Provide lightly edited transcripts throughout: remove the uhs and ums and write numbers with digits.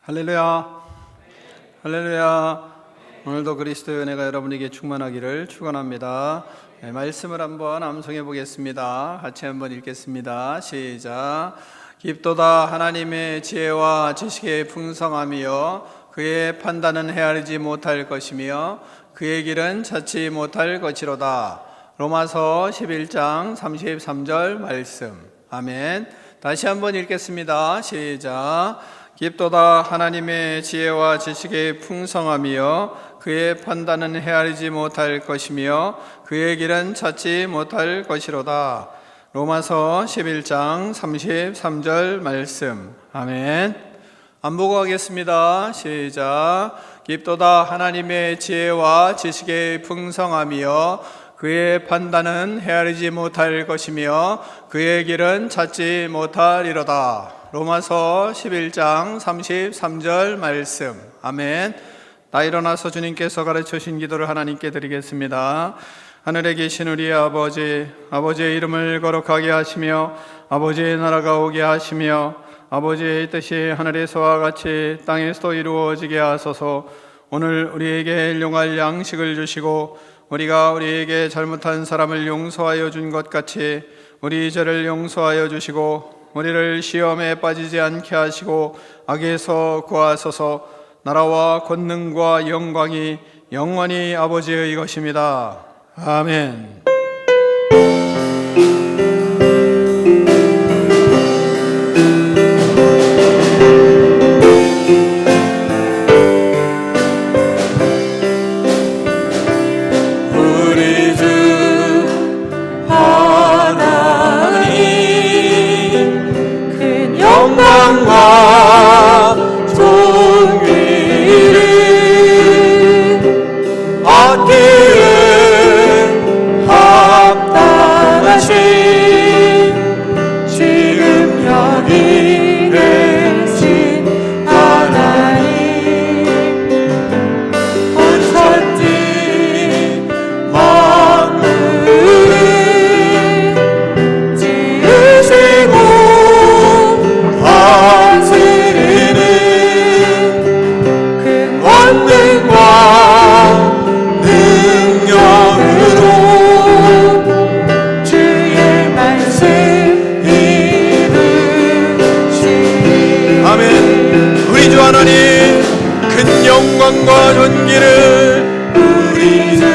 할렐루야, 할렐루야. 오늘도 그리스도의 은혜가 여러분에게 충만하기를 축원합니다. 말씀을 한번 암송해 보겠습니다. 같이 한번 읽겠습니다. 시작. 깊도다 하나님의 지혜와 지식의 풍성함이여, 그의 판단은 헤아리지 못할 것이며 그의 길은 찾지 못할 것이로다. 로마서 11장 33절 말씀. 아멘. 다시 한번 읽겠습니다. 시작. 깊도다 하나님의 지혜와 지식의 풍성함이여, 그의 판단은 헤아리지 못할 것이며 그의 길은 찾지 못할 것이로다. 로마서 11장 33절 말씀. 아멘. 안 보고 하겠습니다. 시작. 깊도다 하나님의 지혜와 지식의 풍성함이여, 그의 판단은 헤아리지 못할 것이며 그의 길은 찾지 못하리로다. 로마서 11장 33절 말씀. 아멘. 나 일어나서 주님께서 가르쳐 주신 기도를 하나님께 드리겠습니다. 하늘에 계신 우리 아버지, 아버지의 이름을 거룩하게 하시며 아버지의 나라가 오게 하시며 아버지의 뜻이 하늘에서와 같이 땅에서도 이루어지게 하소서. 오늘 우리에게 일용할 양식을 주시고 우리가 우리에게 잘못한 사람을 용서하여 준 것 같이 우리 죄를 용서하여 주시고 우리를 시험에 빠지지 않게 하시고 악에서 구하소서. 나라와 권능과 영광이 영원히 아버지의 것입니다. 아멘. 영광과 존귀를 우리 주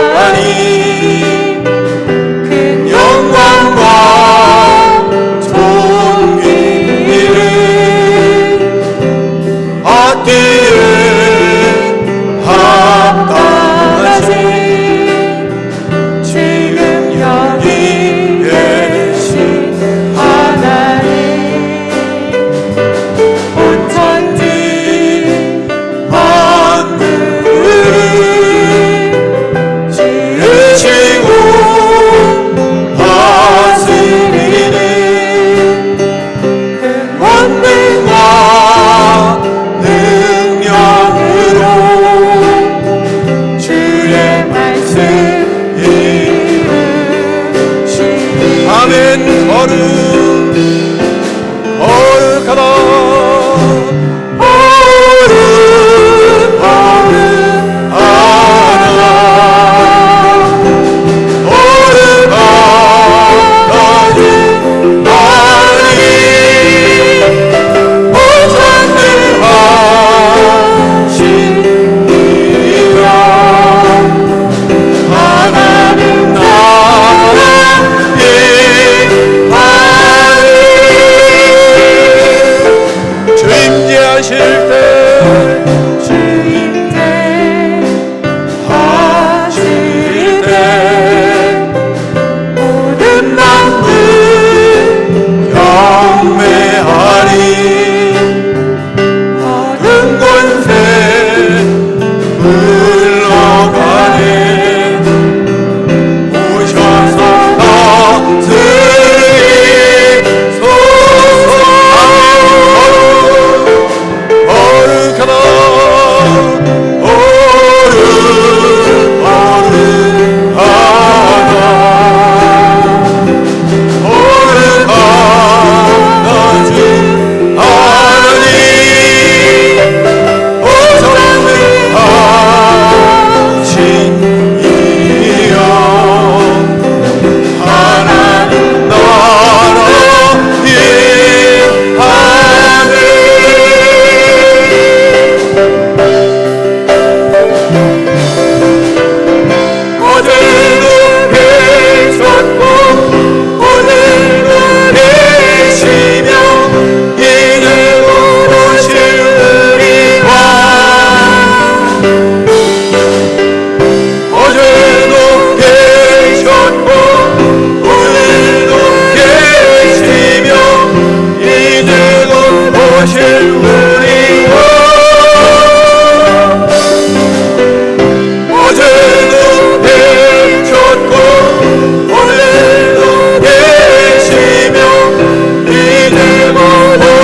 하나님, 큰 영광과 존귀를 얻기를 합당하신 지금 여기 계신 하나님, 온 천지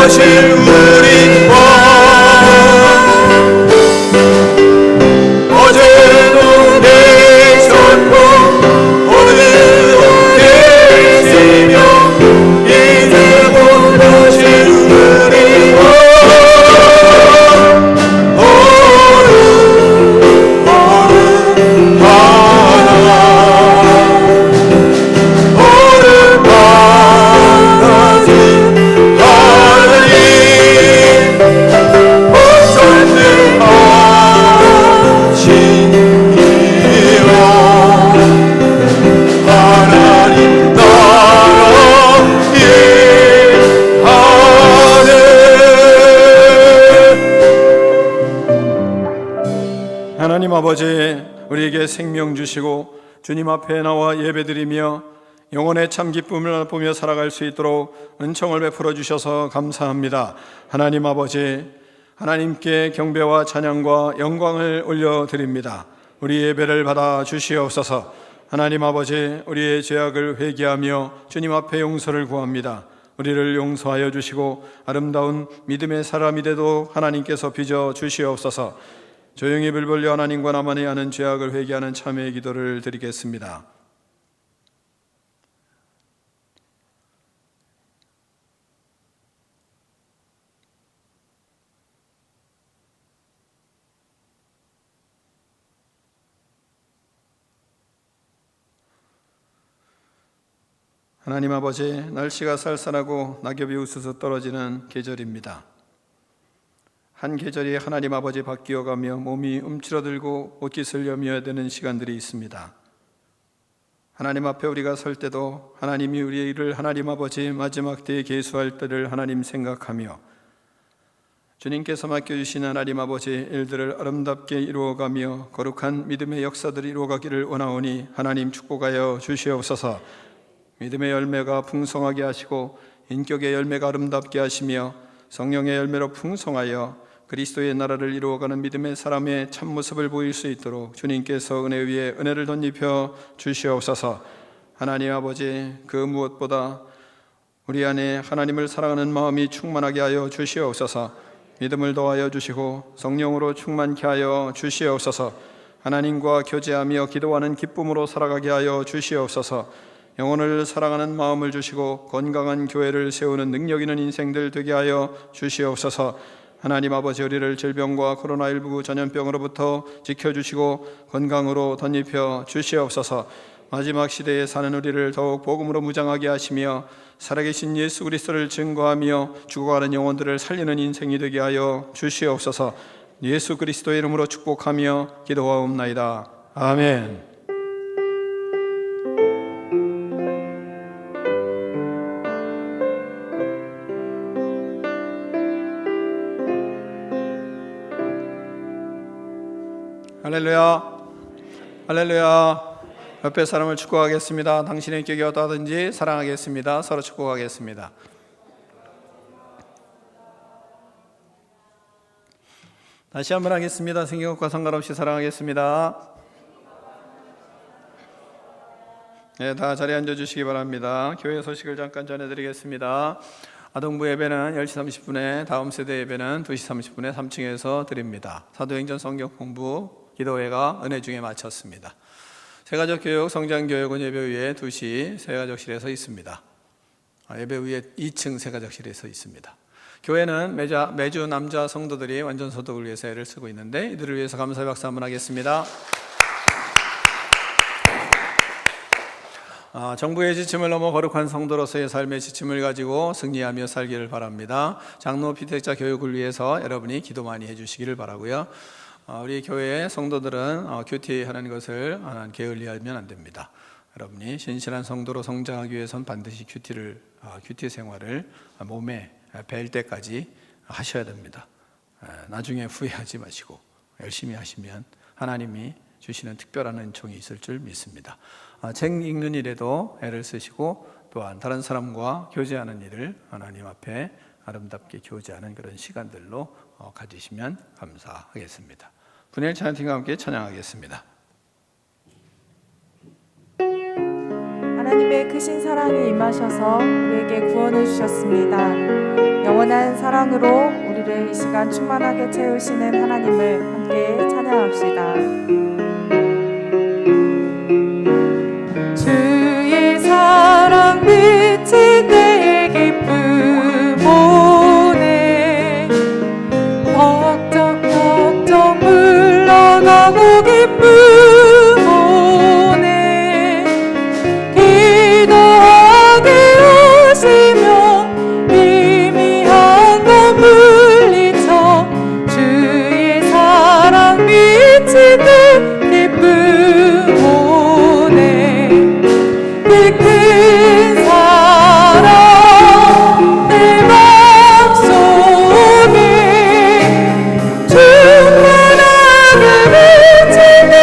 오실 우리 왕 어제도 계셨고 오늘도 계시며 이제 곧 오실 우리 왕 하나님 아버지, 우리에게 생명 주시고 주님 앞에 나와 예배드리며 영혼의 참 기쁨을 맛보며 살아갈 수 있도록 은총을 베풀어 주셔서 감사합니다. 하나님 아버지, 하나님께 경배와 찬양과 영광을 올려드립니다. 우리 예배를 받아 주시옵소서. 하나님 아버지, 우리의 죄악을 회개하며 주님 앞에 용서를 구합니다. 우리를 용서하여 주시고 아름다운 믿음의 사람이 되도 하나님께서 빚어 주시옵소서. 조용히 입을 벌려 하나님과 나만이 하는 죄악을 회개하는 참회의 기도를 드리겠습니다. 하나님 아버지, 날씨가 쌀쌀하고 낙엽이 우수수 떨어지는 계절입니다. 한 계절이 하나님 아버지 바뀌어가며 몸이 움츠러들고 옷깃을 여며야 되는 시간들이 있습니다. 하나님 앞에 우리가 설 때도 하나님이 우리의 일을 하나님 아버지 마지막 때에 계수할 때를 하나님 생각하며 주님께서 맡겨주신 하나님 아버지 일들을 아름답게 이루어가며 거룩한 믿음의 역사들이 이루어가기를 원하오니 하나님 축복하여 주시옵소서. 믿음의 열매가 풍성하게 하시고 인격의 열매가 아름답게 하시며 성령의 열매로 풍성하여 그리스도의 나라를 이루어가는 믿음의 사람의 참모습을 보일 수 있도록 주님께서 은혜 위에 은혜를 덧입혀 주시옵소서. 하나님 아버지, 그 무엇보다 우리 안에 하나님을 사랑하는 마음이 충만하게 하여 주시옵소서. 믿음을 더하여 주시고 성령으로 충만케 하여 주시옵소서. 하나님과 교제하며 기도하는 기쁨으로 살아가게 하여 주시옵소서. 영혼을 사랑하는 마음을 주시고 건강한 교회를 세우는 능력 있는 인생들 되게 하여 주시옵소서. 하나님 아버지, 우리를 질병과 코로나19 전염병으로부터 지켜주시고 건강으로 덧입혀 주시옵소서. 마지막 시대에 사는 우리를 더욱 복음으로 무장하게 하시며 살아계신 예수 그리스도를 증거하며 죽어가는 영혼들을 살리는 인생이 되게 하여 주시옵소서. 예수 그리스도의 이름으로 축복하며 기도하옵나이다. 아멘. 할렐루야, 할렐루야. 옆에 사람을 축복하겠습니다. 당신의 격이 어떠하든지 사랑하겠습니다. 서로 축복하겠습니다. 다시 한번 하겠습니다. 생경과 상관없이 사랑하겠습니다. 네, 다 자리에 앉아주시기 바랍니다. 교회 소식을 잠깐 전해드리겠습니다. 아동부 예배는 10시 30분에, 다음 세대 예배는 2시 30분에 3층에서 드립니다. 사도행전 성경 공부 기도회가 은혜 중에 마쳤습니다. 세가족교육 성장교육은 예배 위에 2시 세가족실에서 있습니다. 예배 위에 2층 세가족실에서 있습니다. 교회는 매주 남자 성도들이 완전 소득을 위해서 애를 쓰고 있는데 이들을 위해서 감사의 박수 한번 하겠습니다. 정부의 지침을 넘어 거룩한 성도로서의 삶의 지침을 가지고 승리하며 살기를 바랍니다. 장로 피택자 교육을 위해서 여러분이 기도 많이 해주시기를 바라고요. 우리 교회의 성도들은 큐티하는 것을 게을리하면 안 됩니다. 여러분이 신실한 성도로 성장하기 위해서는 반드시 큐티 생활을 몸에 뵐 때까지 하셔야 됩니다. 나중에 후회하지 마시고 열심히 하시면 하나님이 주시는 특별한 은총이 있을 줄 믿습니다. 책 읽는 일에도 애를 쓰시고 또한 다른 사람과 교제하는 일을 하나님 앞에 아름답게 교제하는 그런 시간들로 가지시면 감사하겠습니다. 분열 찬양팀과 함께 찬양하겠습니다. 하나님의 크신 사랑이 임하셔서 우리에게 구원을 주셨습니다. 영원한 영원한 사랑으로 우리를 이 시간 충만하게 채우시는 하나님을 함께 찬양합시다. 주의 사랑 빛이 내 기쁨 오네. 걱정 물러가고 기쁨 오네. 기도하게 오시며 미미한 것 물리쳐 주의 사랑 빛이 내 기쁨 오네. 그 큰 사랑 내 맘속에 충만하게 비치는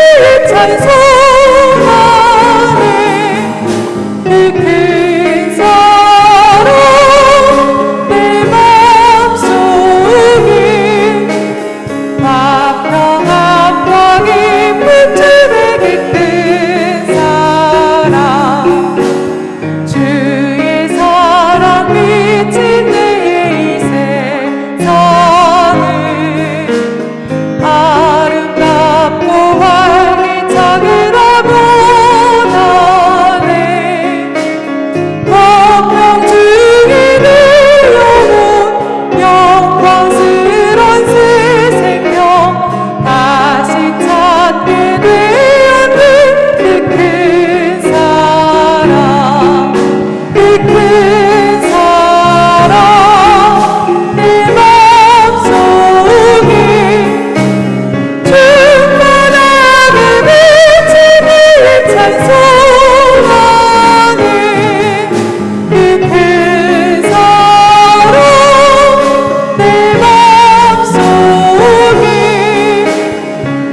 찬송하네. 그 큰 사랑 내 맘속에 만평한 기쁨 주의 그 큰 사랑 주의 사랑 비친 내 이 세상을 아름답고 활기차게 보다네. 공평 주기를 영원 영광스런 새 생명 다시 찾게 되었는 그 큰 사랑 그 큰 사랑 내 맘속에 충만하게 비치는 찬송하네. 그 큰 사랑 내 맘속에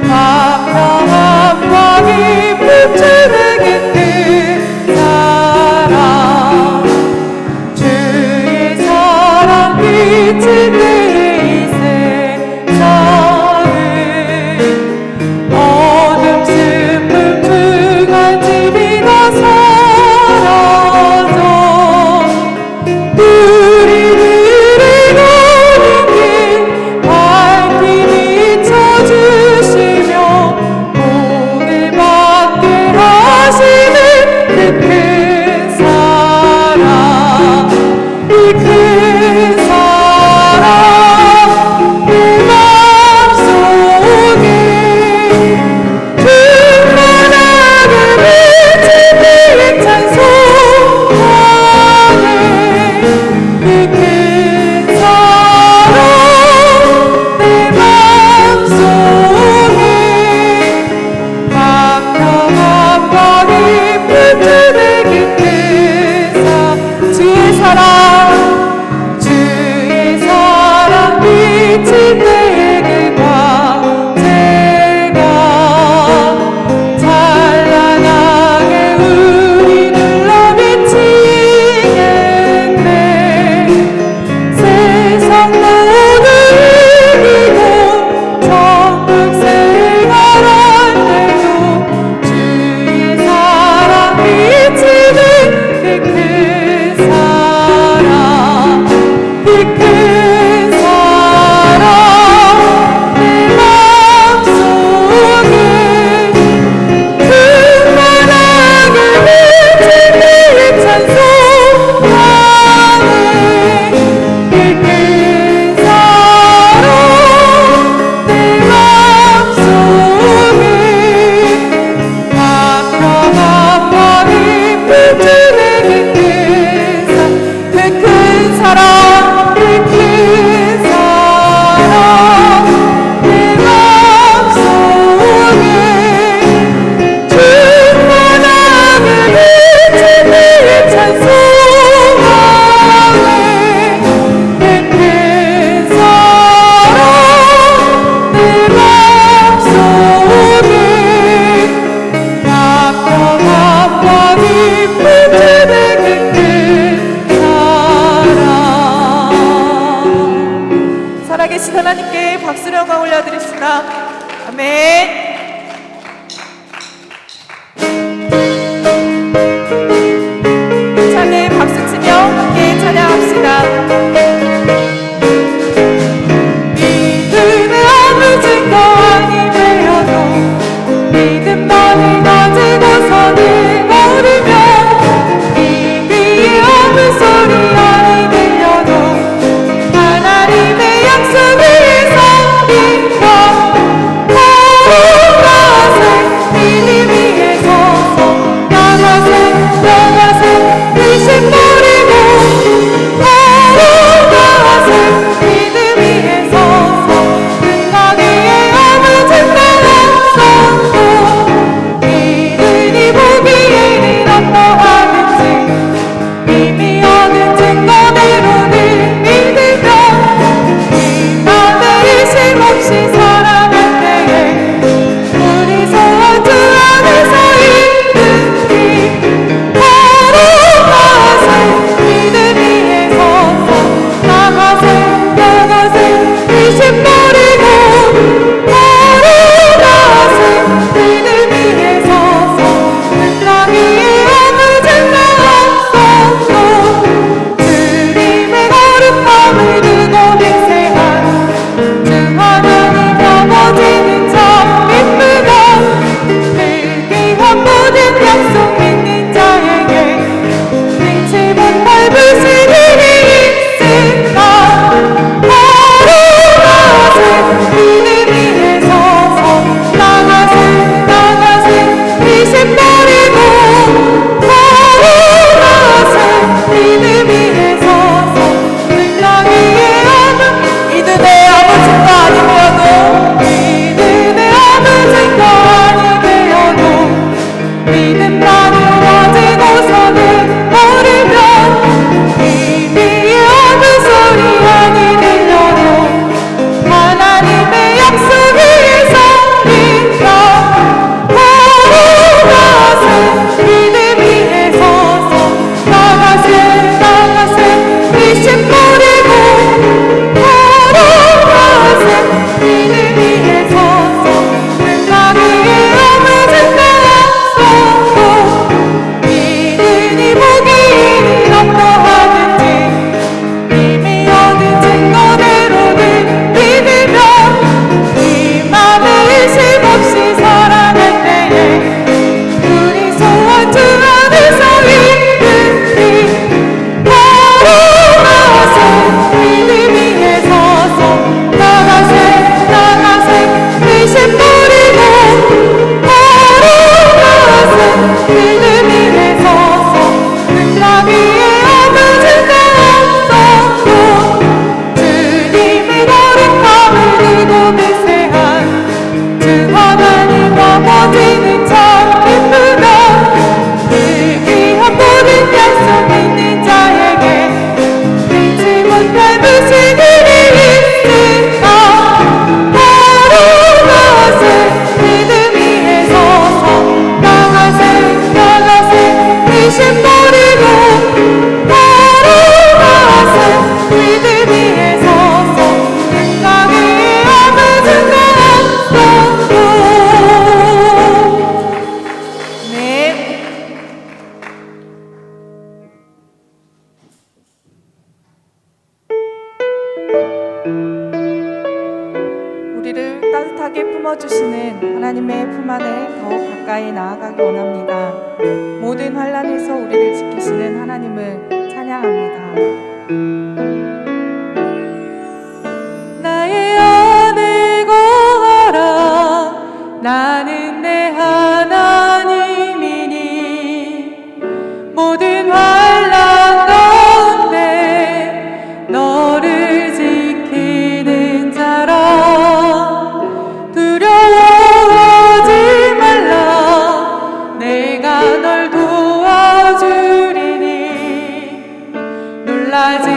만평한 기쁨 주는 그 큰 사랑 주의 사랑 비친 내 이 세상을 어둠 슬픔 두간 집이 다 사라져 우리들의 가는 길 밝히 비춰주시며 복을 받게 하시는 그 큰 사랑 이 큰 사랑 내 맘속에 충만하게 비치는 찬송하네. 그 큰 사랑 내 맘속에 만평한 기쁨 주는 그 큰 사랑 주의 사랑 주의 사랑 비친 내게 광채가 찬란하게 우리 눌러 비치겠네. 세상 모두 이기고 천국 생활할 때도 주의 사랑 비치는 그 큰 사랑 그 큰 사랑 내 맘속에 충만하게 비치는 찬송하네. 그 큰 사랑 내 맘속에 만평한 기쁨 주는 그 큰 사랑 그 큰 사랑 내 맘속에 충만하게 비치는 찬송하네. 그 큰 사랑 내 맘속에 만평한 기쁨 주는 그 큰 사랑. 살아계신 하나님께 박수를 영광 올려드립시다. 아멘. 찬양 박수 치며 함께 찬양합시다. 우리를 따뜻하게 품어주시는 하나님의 품 안에 더욱 가까이 나아가기 원합니다. 모든 환난에서 우리를 지키시는 하나님을 찬양합니다. 나의 안을 구하라. 나는 내 하나님이니 모든 환난 가운데 너를 지키는 자라. 두려워하지 말라. 내가 널 도와주리니 놀라지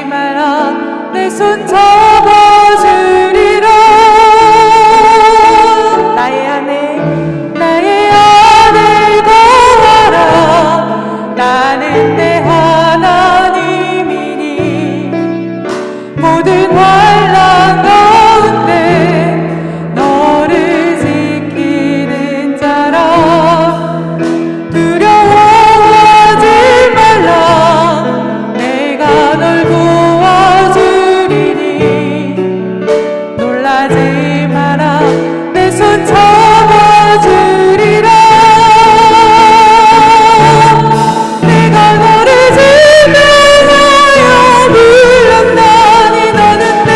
마라. 내 손 잡아주리라. 나의 안을 구하라. 나는 내 하나님이니 모든 환난 가운데 너를 지키는 자라. 두려워하지 말라. 내가 널 도와주리니 놀라지 마라. 내 손 잡아주리라. 내가 너를 지켜하여 불렀나니 너는 내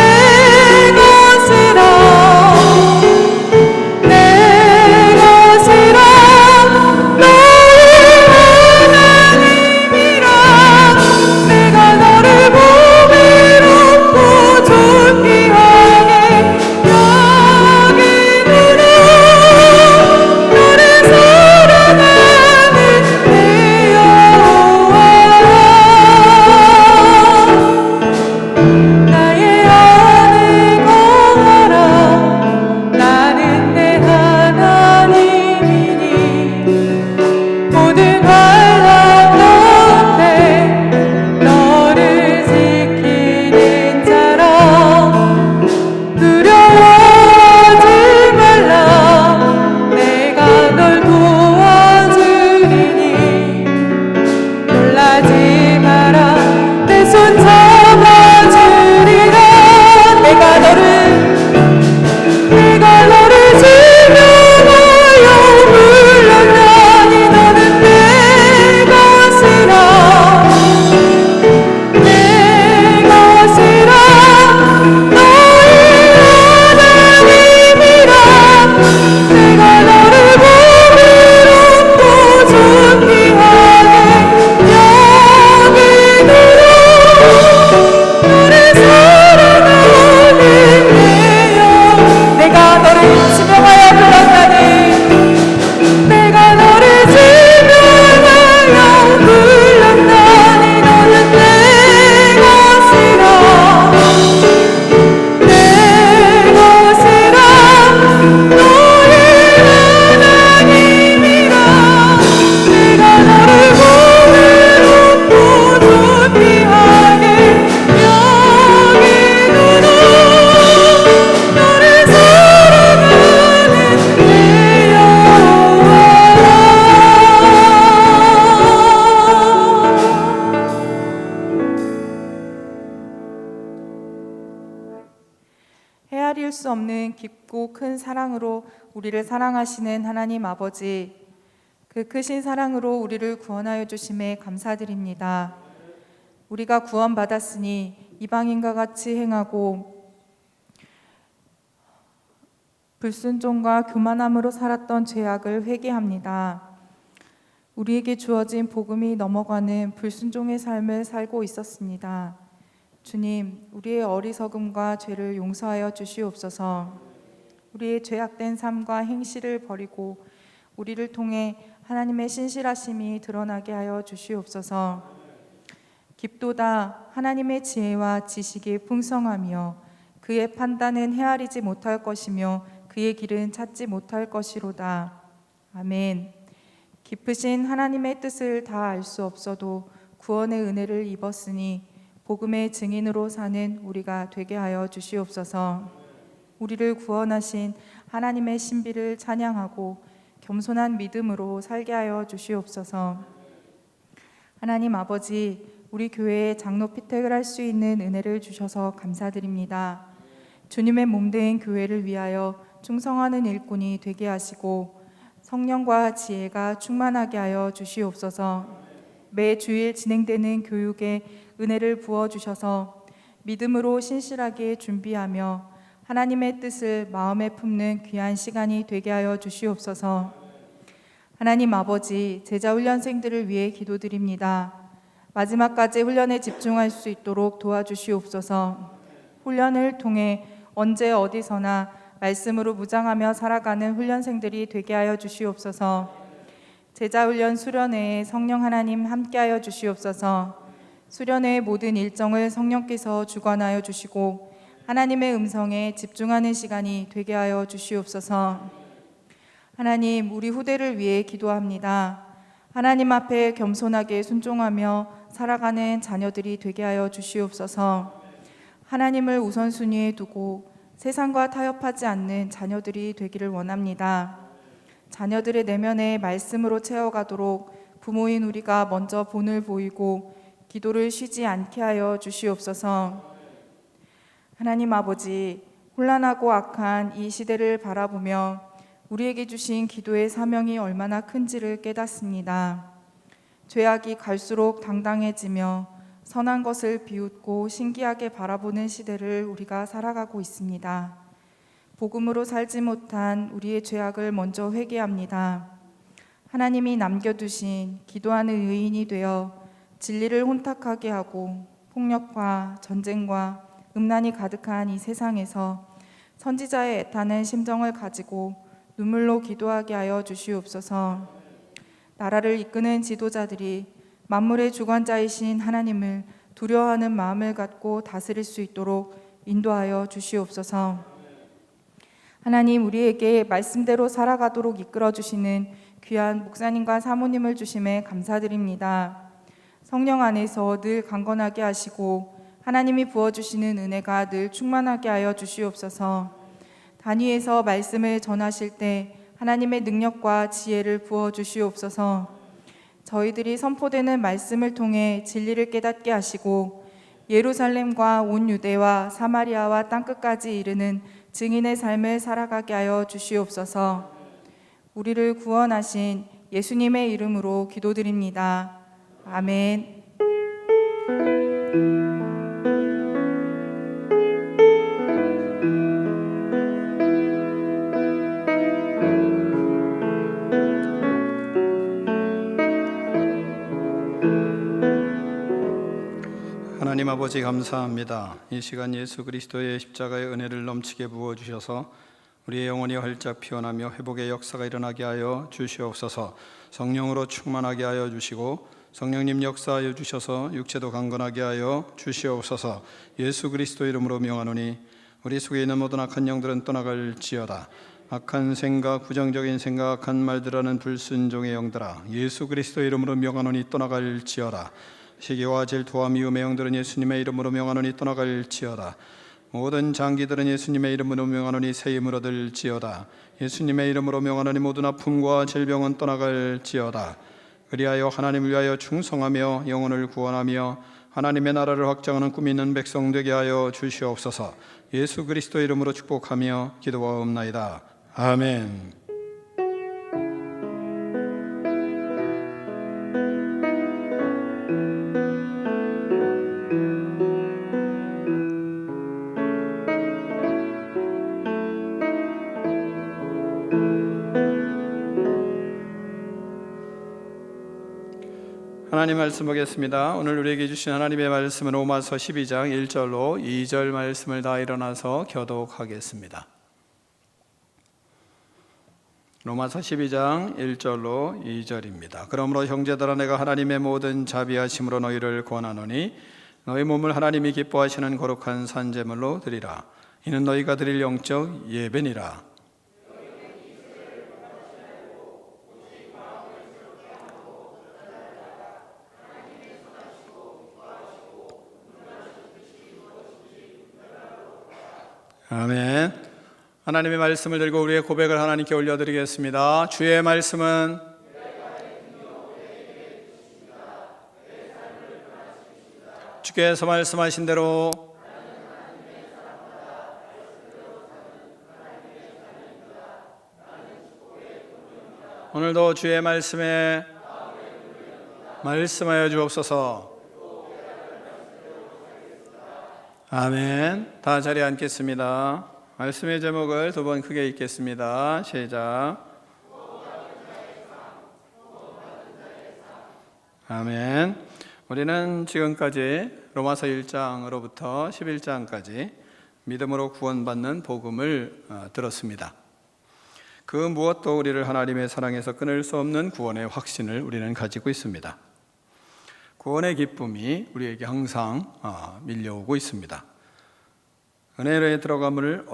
헤아릴 수 없는 깊고 큰 사랑으로 우리를 사랑하시는 하나님 아버지, 그 크신 사랑으로 우리를 구원하여 주심에 감사드립니다. 우리가 구원받았으니 이방인과 같이 행하고 불순종과 교만함으로 살았던 죄악을 회개합니다. 우리에게 주어진 복음이 넘어가는 불순종의 삶을 살고 있었습니다. 주님, 우리의 어리석음과 죄를 용서하여 주시옵소서. 우리의 죄악된 삶과 행실을 버리고 우리를 통해 하나님의 신실하심이 드러나게 하여 주시옵소서. 깊도다 하나님의 지혜와 지식이 풍성하며 그의 판단은 헤아리지 못할 것이며 그의 길은 찾지 못할 것이로다. 아멘. 깊으신 하나님의 뜻을 다 알 수 없어도 구원의 은혜를 입었으니 복음의 증인으로 사는 우리가 되게 하여 주시옵소서. 우리를 구원하신 하나님의 신비를 찬양하고 겸손한 믿음으로 살게 하여 주시옵소서. 하나님 아버지, 우리 교회에 장로 피택을 할 수 있는 은혜를 주셔서 감사드립니다. 주님의 몸된 교회를 위하여 충성하는 일꾼이 되게 하시고 성령과 지혜가 충만하게 하여 주시옵소서. 매 주일 진행되는 교육에 은혜를 부어주셔서 믿음으로 신실하게 준비하며 하나님의 뜻을 마음에 품는 귀한 시간이 되게 하여 주시옵소서. 하나님 아버지, 제자훈련생들을 위해 기도드립니다. 마지막까지 훈련에 집중할 수 있도록 도와주시옵소서. 훈련을 통해 언제 어디서나 말씀으로 무장하며 살아가는 훈련생들이 되게 하여 주시옵소서. 제자훈련 수련회에 성령 하나님 함께하여 주시옵소서. 수련회의 모든 일정을 성령께서 주관하여 주시고 하나님의 음성에 집중하는 시간이 되게 하여 주시옵소서. 하나님, 우리 후대를 위해 기도합니다. 하나님 앞에 겸손하게 순종하며 살아가는 자녀들이 되게 하여 주시옵소서. 하나님을 우선순위에 두고 세상과 타협하지 않는 자녀들이 되기를 원합니다. 자녀들의 내면에 말씀으로 채워가도록 부모인 우리가 먼저 본을 보이고 기도를 쉬지 않게 하여 주시옵소서. 하나님 아버지, 혼란하고 악한 이 시대를 바라보며 우리에게 주신 기도의 사명이 얼마나 큰지를 깨닫습니다. 죄악이 갈수록 당당해지며 선한 것을 비웃고 신기하게 바라보는 시대를 우리가 살아가고 있습니다. 복음으로 살지 못한 우리의 죄악을 먼저 회개합니다. 하나님이 남겨두신 기도하는 의인이 되어 진리를 혼탁하게 하고 폭력과 전쟁과 음란이 가득한 이 세상에서 선지자의 애타는 심정을 가지고 눈물로 기도하게 하여 주시옵소서. 나라를 이끄는 지도자들이 만물의 주관자이신 하나님을 두려워하는 마음을 갖고 다스릴 수 있도록 인도하여 주시옵소서. 하나님, 우리에게 말씀대로 살아가도록 이끌어 주시는 귀한 목사님과 사모님을 주심에 감사드립니다. 성령 안에서 늘 강건하게 하시고 하나님이 부어주시는 은혜가 늘 충만하게 하여 주시옵소서. 단위에서 말씀을 전하실 때 하나님의 능력과 지혜를 부어 주시옵소서. 저희들이 선포되는 말씀을 통해 진리를 깨닫게 하시고 예루살렘과 온 유대와 사마리아와 땅끝까지 이르는 증인의 삶을 살아가게 하여 주시옵소서. 우리를 구원하신 예수님의 이름으로 기도드립니다. 아멘. 하나님 아버지, 감사합니다. 이 시간 예수 그리스도의 십자가의 은혜를 넘치게 부어주셔서 우리의 영혼이 활짝 피어나며 회복의 역사가 일어나게 하여 주시옵소서. 성령으로 충만하게 하여 주시고 성령님 역사하여 주셔서 육체도 강건하게 하여 주시옵소서. 예수 그리스도 이름으로 명하노니 우리 속에 있는 모든 악한 영들은 떠나갈지어다. 악한 생각, 부정적인 생각, 악한 말들하는 불순종의 영들아, 예수 그리스도 이름으로 명하노니 떠나갈지어다. 시기와 질투와 미움의 영들은 예수님의 이름으로 명하노니 떠나갈지어다. 모든 장기들은 예수님의 이름으로 명하노니 새 힘을 얻을지어다. 예수님의 이름으로 명하노니 모든 아픔과 질병은 떠나갈지어다. 그리하여 하나님을 위하여 충성하며 영혼을 구원하며 하나님의 나라를 확장하는 꿈이 있는 백성 되게 하여 주시옵소서. 예수 그리스도 이름으로 축복하며 기도하옵나이다. 아멘. 하나님 말씀 보겠습니다. 오늘 우리에게 주신 하나님의 말씀은 로마서 12장 1절로 2절 말씀을 다 일어나서 교독하겠습니다. 로마서 12장 1절로 2절입니다. 그러므로 형제들아 내가 하나님의 모든 자비하심으로 너희를 권하노니 너희 몸을 하나님이 기뻐하시는 거룩한 산제물로 드리라. 이는 너희가 드릴 영적 예배니라. 아멘. 하나님의 말씀을 들고 우리의 고백을 하나님께 올려드리겠습니다. 주의 말씀은 주께서 말씀하신 대로 오늘도 주의 말씀에 말씀하여 주옵소서. 아멘. 다 자리에 앉겠습니다. 말씀의 제목을 두 번 크게 읽겠습니다. 시작. 아멘. 우리는 지금까지 로마서 1장으로부터 11장까지 믿음으로 구원받는 복음을 들었습니다. 그 무엇도 우리를 하나님의 사랑에서 끊을 수 없는 구원의 확신을 우리는 가지고 있습니다. 구원의 기쁨이 우리에게 항상 밀려오고 있습니다. 은혜로의 들어감을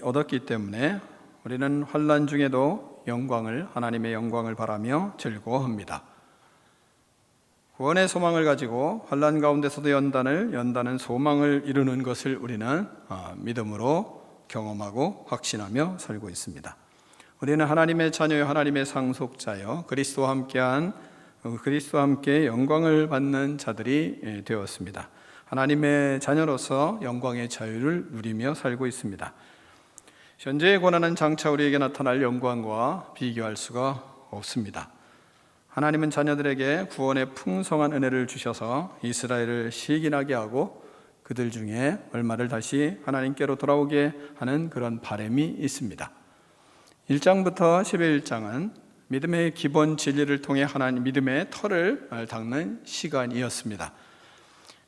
얻었기 때문에 우리는 환난 중에도 하나님의 영광을 바라며 즐거워합니다. 구원의 소망을 가지고 환난 가운데서도 연단은 소망을 이루는 것을 우리는 믿음으로 경험하고 확신하며 살고 있습니다. 우리는 하나님의 자녀요 하나님의 상속자요 그리스도와 함께 영광을 받는 자들이 되었습니다. 하나님의 자녀로서 영광의 자유를 누리며 살고 있습니다. 현재의 고난은 장차 우리에게 나타날 영광과 비교할 수가 없습니다. 하나님은 자녀들에게 구원의 풍성한 은혜를 주셔서 이스라엘을 시기나게 하고 그들 중에 얼마를 다시 하나님께로 돌아오게 하는 그런 바람이 있습니다. 1장부터 11장은 믿음의 기본 진리를 통해 하나님 믿음의 터를 닦는 시간이었습니다.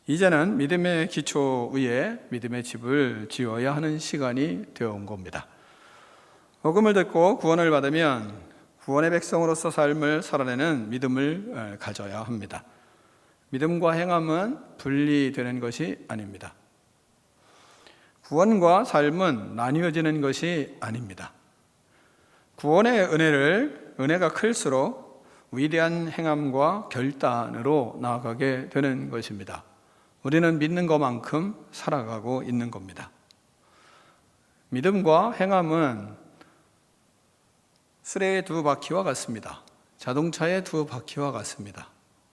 이제는 믿음의 기초 위에 믿음의 집을 지어야 하는 시간이 되어 온 겁니다. 복음을 듣고 구원을 받으면 구원의 백성으로서 삶을 살아내는 믿음을 가져야 합니다. 믿음과 행함은 분리되는 것이 아닙니다. 구원과 삶은 나뉘어지는 것이 아닙니다. 구원의 은혜가 클수록 위대한 행함과 결단으로 나아가게 되는 것입니다. 우리는 믿는 것만큼 살아가고 있는 겁니다. 믿음과 행함은 수레의 두 바퀴와 같습니다. 자동차의 두 바퀴와 같습니다.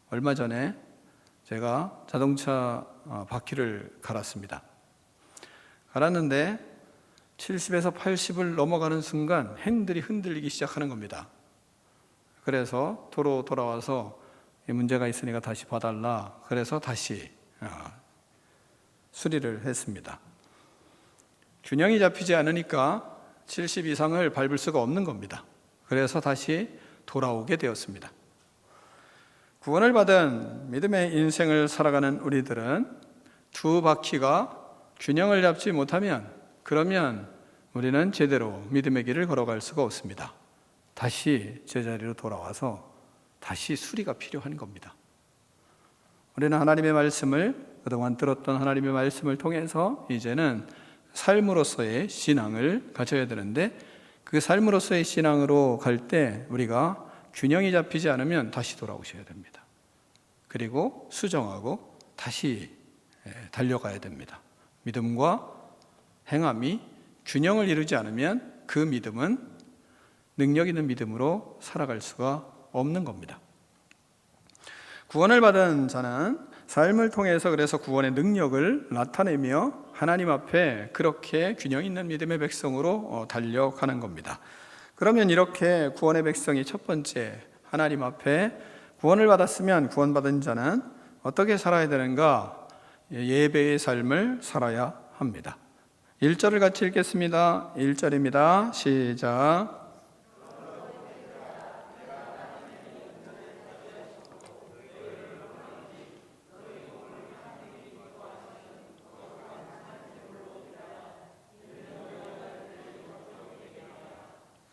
얼마 전에 제가 자동차 바퀴를 갈았습니다. 갈았는데 70에서 80을 넘어가는 순간 핸들이 흔들리기 시작하는 겁니다. 그래서 도로 돌아와서 문제가 있으니까 다시 봐달라. 그래서 다시 수리를 했습니다. 균형이 잡히지 않으니까 70 이상을 밟을 수가 없는 겁니다. 그래서 다시 돌아오게 되었습니다. 구원을 받은 믿음의 인생을 살아가는 우리들은 두 바퀴가 균형을 잡지 못하면 그러면 우리는 제대로 믿음의 길을 걸어갈 수가 없습니다. 다시 제자리로 돌아와서 다시 수리가 필요한 겁니다. 우리는 하나님의 말씀을 그동안 들었던 하나님의 말씀을 통해서 이제는 삶으로서의 신앙을 가져야 되는데 그 삶으로서의 신앙으로 갈 때 우리가 균형이 잡히지 않으면 다시 돌아오셔야 됩니다. 그리고 수정하고 다시 달려가야 됩니다. 믿음과 행함이 균형을 이루지 않으면 그 믿음은 능력 있는 믿음으로 살아갈 수가 없는 겁니다. 구원을 받은 자는 삶을 통해서 그래서 구원의 능력을 나타내며 하나님 앞에 그렇게 균형 있는 믿음의 백성으로 달려가는 겁니다. 그러면 이렇게 구원의 백성이 첫 번째 하나님 앞에 구원을 받았으면 구원받은 자는 어떻게 살아야 되는가? 예배의 삶을 살아야 합니다. 1절을 같이 읽겠습니다. 1절입니다. 시작.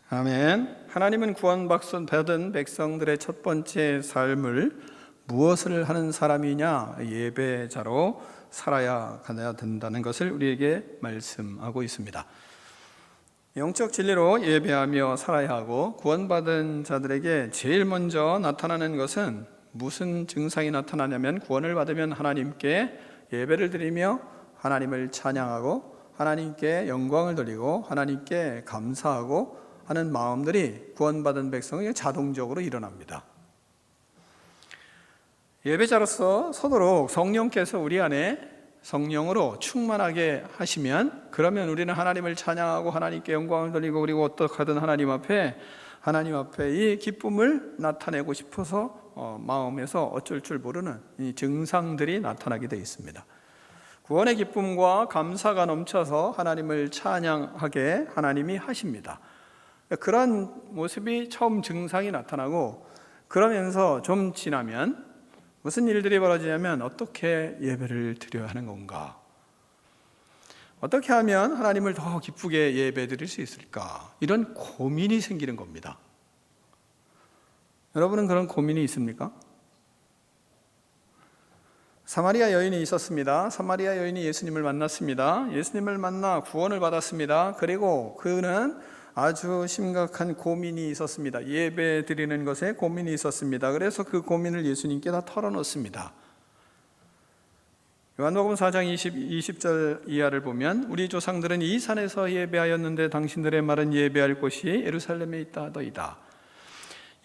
아멘. 하나님은 구원받은 백성들의 첫 번째 삶을 무엇을 하는 사람이냐? 예배자로 살아야 된다는 것을 우리에게 말씀하고 있습니다. 영적 진리로 예배하며 살아야 하고, 구원받은 자들에게 제일 먼저 나타나는 것은 무슨 증상이 나타나냐면, 구원을 받으면 하나님께 예배를 드리며 하나님을 찬양하고 하나님께 영광을 돌리고 하나님께 감사하고 하는 마음들이 구원받은 백성에게 자동적으로 일어납니다. 예배자로서 서도록 성령께서 우리 안에 성령으로 충만하게 하시면, 그러면 우리는 하나님을 찬양하고 하나님께 영광을 돌리고, 그리고 어떻게든 하나님 앞에 이 기쁨을 나타내고 싶어서 마음에서 어쩔 줄 모르는 이 증상들이 나타나게 되어 있습니다. 구원의 기쁨과 감사가 넘쳐서 하나님을 찬양하게 하나님이 하십니다. 그런 모습이 처음 증상이 나타나고, 그러면서 좀 지나면 무슨 일들이 벌어지냐면, 어떻게 예배를 드려야 하는 건가? 어떻게 하면 하나님을 더 기쁘게 예배 드릴 수 있을까? 이런 고민이 생기는 겁니다. 여러분은 그런 고민이 있습니까? 사마리아 여인이 있었습니다. 사마리아 여인이 예수님을 만났습니다. 예수님을 만나 구원을 받았습니다. 그리고 그는 아주 심각한 고민이 있었습니다. 예배 드리는 것에 고민이 있었습니다. 그래서 그 고민을 예수님께 다 털어놓습니다. 요한복음 4장 20절 이하를 보면, 우리 조상들은 이 산에서 예배하였는데 당신들의 말은 예배할 곳이 예루살렘에 있다 하더이다.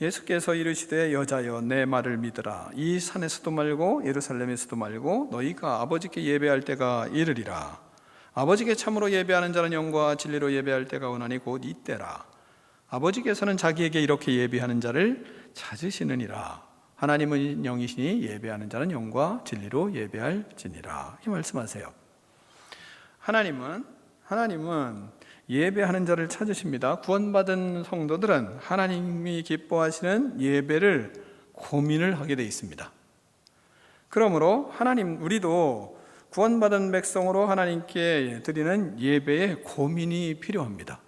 예수께서 이르시되, 여자여 내 말을 믿으라. 이 산에서도 말고 예루살렘에서도 말고 너희가 아버지께 예배할 때가 이르리라. 아버지께 참으로 예배하는 자는 영과 진리로 예배할 때가 오나니 곧 이때라. 아버지께서는 자기에게 이렇게 예배하는 자를 찾으시느니라. 하나님은 영이시니 예배하는 자는 영과 진리로 예배할지니라. 이렇게 말씀하세요. 하나님은 예배하는 자를 찾으십니다. 구원받은 성도들은 하나님이 기뻐하시는 예배를 고민을 하게 되어 있습니다. 그러므로 우리도 구원받은 백성으로 하나님께 드리는 예배에 고민이 필요합니다.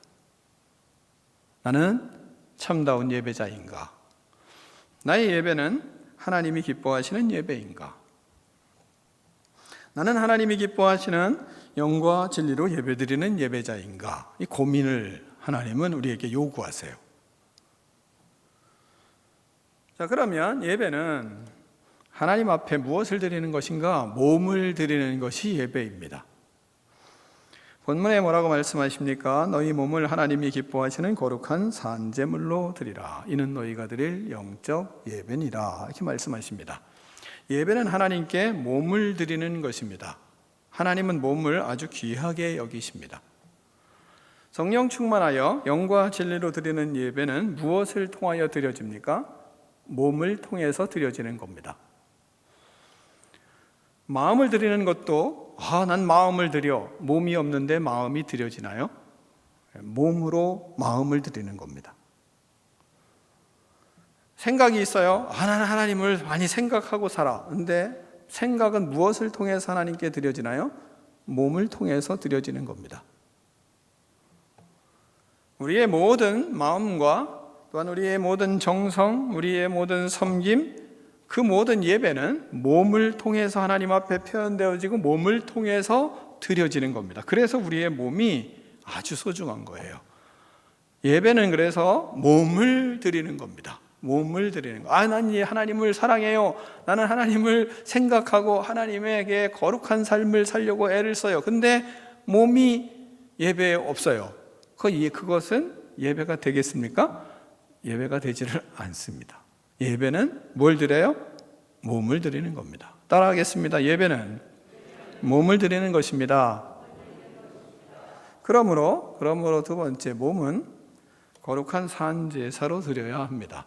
나는 참다운 예배자인가? 나의 예배는 하나님이 기뻐하시는 예배인가? 나는 하나님이 기뻐하시는 영과 진리로 예배드리는 예배자인가? 이 고민을 하나님은 우리에게 요구하세요. 자, 그러면 예배는 하나님 앞에 무엇을 드리는 것인가? 몸을 드리는 것이 예배입니다. 본문에 뭐라고 말씀하십니까? 너희 몸을 하나님이 기뻐하시는 거룩한 산제물로 드리라. 이는 너희가 드릴 영적 예배니라. 이렇게 말씀하십니다. 예배는 하나님께 몸을 드리는 것입니다. 하나님은 몸을 아주 귀하게 여기십니다. 성령 충만하여 영과 진리로 드리는 예배는 무엇을 통하여 드려집니까? 몸을 통해서 드려지는 겁니다. 마음을 드리는 것도 난 마음을 드려. 몸이 없는데 마음이 드려지나요? 몸으로 마음을 드리는 겁니다. 생각이 있어요. 나는 하나님을 많이 생각하고 살아. 근데 생각은 무엇을 통해서 하나님께 드려지나요? 몸을 통해서 드려지는 겁니다. 우리의 모든 마음과 또한 우리의 모든 정성, 우리의 모든 섬김, 그 모든 예배는 몸을 통해서 하나님 앞에 표현되어지고 몸을 통해서 드려지는 겁니다. 그래서 우리의 몸이 아주 소중한 거예요. 예배는 그래서 몸을 드리는 겁니다. 몸을 드리는 거. 난 하나님을 사랑해요. 나는 하나님을 생각하고 하나님에게 거룩한 삶을 살려고 애를 써요. 근데 몸이 예배에 없어요. 그것은 예배가 되겠습니까? 예배가 되지를 않습니다. 예배는 뭘 드려요? 몸을 드리는 겁니다. 따라하겠습니다. 예배는 몸을 드리는 것입니다. 그러므로 두 번째, 몸은 거룩한 산제사로 드려야 합니다.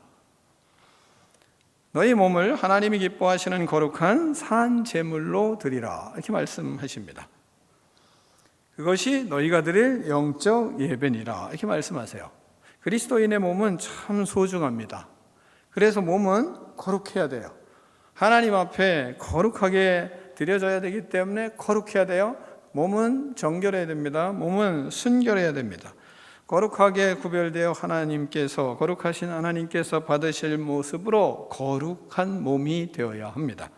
너희 몸을 하나님이 기뻐하시는 거룩한 산제물로 드리라, 이렇게 말씀하십니다. 그것이 너희가 드릴 영적 예배니라, 이렇게 말씀하세요. 그리스도인의 몸은 참 소중합니다. 그래서 몸은 거룩해야 돼요. 하나님 앞에 거룩하게 드려져야 되기 때문에 거룩해야 돼요. 몸은 정결해야 됩니다. 몸은 순결해야 됩니다. 거룩하게 구별되어 하나님께서, 거룩하신 하나님께서 받으실 모습으로 거룩한 몸이 되어야 합니다.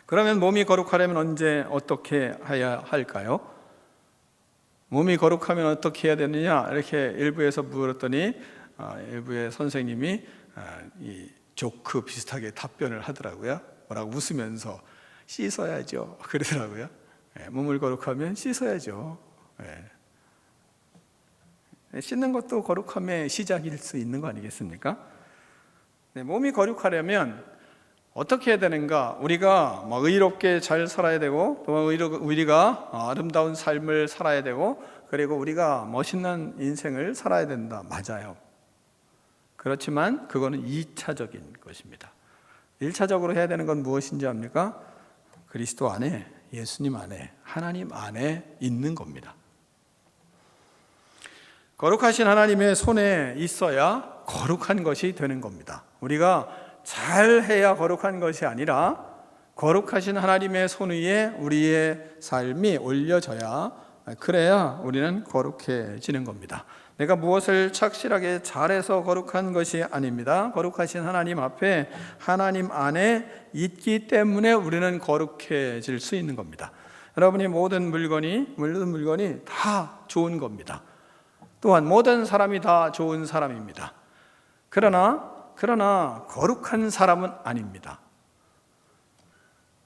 그러면 몸이 거룩하려면 언제 어떻게 해야 할까요? 몸이 거룩하면 어떻게 해야 되느냐, 이렇게 일부에서 물었더니 일부의 선생님이 이 조크 비슷하게 답변을 하더라고요. 뭐라고 웃으면서 씻어야죠 그러더라고요. 몸을 거룩하면 씻어야죠. 씻는 것도 거룩함의 시작일 수 있는 거 아니겠습니까? 몸이 거룩하려면 어떻게 해야 되는가? 우리가 의롭게 잘 살아야 되고, 또 우리가 아름다운 삶을 살아야 되고, 그리고 우리가 멋있는 인생을 살아야 된다. 맞아요. 그렇지만 그거는 2차적인 것입니다. 1차적으로 해야 되는 건 무엇인지 압니까? 그리스도 안에, 예수님 안에, 하나님 안에 있는 겁니다. 거룩하신 하나님의 손에 있어야 거룩한 것이 되는 겁니다. 우리가 잘해야 거룩한 것이 아니라 거룩하신 하나님의 손 위에 우리의 삶이 올려져야, 그래야 우리는 거룩해지는 겁니다. 내가 무엇을 착실하게 잘해서 거룩한 것이 아닙니다. 거룩하신 하나님 앞에, 하나님 안에 있기 때문에 우리는 거룩해질 수 있는 겁니다. 여러분이 모든 물건이 다 좋은 겁니다. 또한 모든 사람이 다 좋은 사람입니다. 그러나 거룩한 사람은 아닙니다.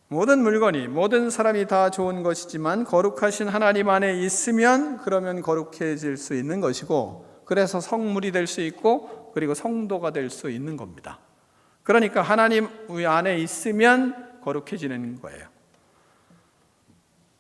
모든 물건이, 모든 사람이 다 좋은 것이지만 거룩하신 하나님 안에 있으면 그러면 거룩해질 수 있는 것이고, 그래서 성물이 될 수 있고, 그리고 성도가 될 수 있는 겁니다. 그러니까 하나님 안에 있으면 거룩해지는 거예요.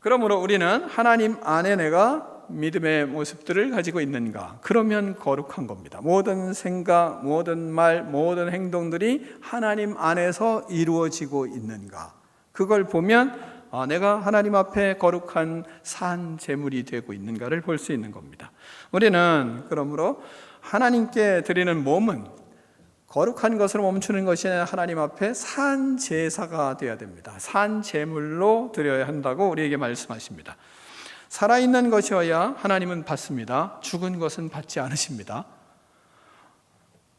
그러므로 우리는 하나님 안에 내가 믿음의 모습들을 가지고 있는가? 그러면 거룩한 겁니다. 모든 생각, 모든 말, 모든 행동들이 하나님 안에서 이루어지고 있는가? 그걸 보면 내가 하나님 앞에 거룩한 산 제물이 되고 있는가를 볼 수 있는 겁니다. 우리는 그러므로 하나님께 드리는 몸은 거룩한 것으로 멈추는 것이 아니라 하나님 앞에 산 제사가 되어야 됩니다. 산 제물로 드려야 한다고 우리에게 말씀하십니다. 살아있는 것이어야 하나님은 받습니다. 죽은 것은 받지 않으십니다.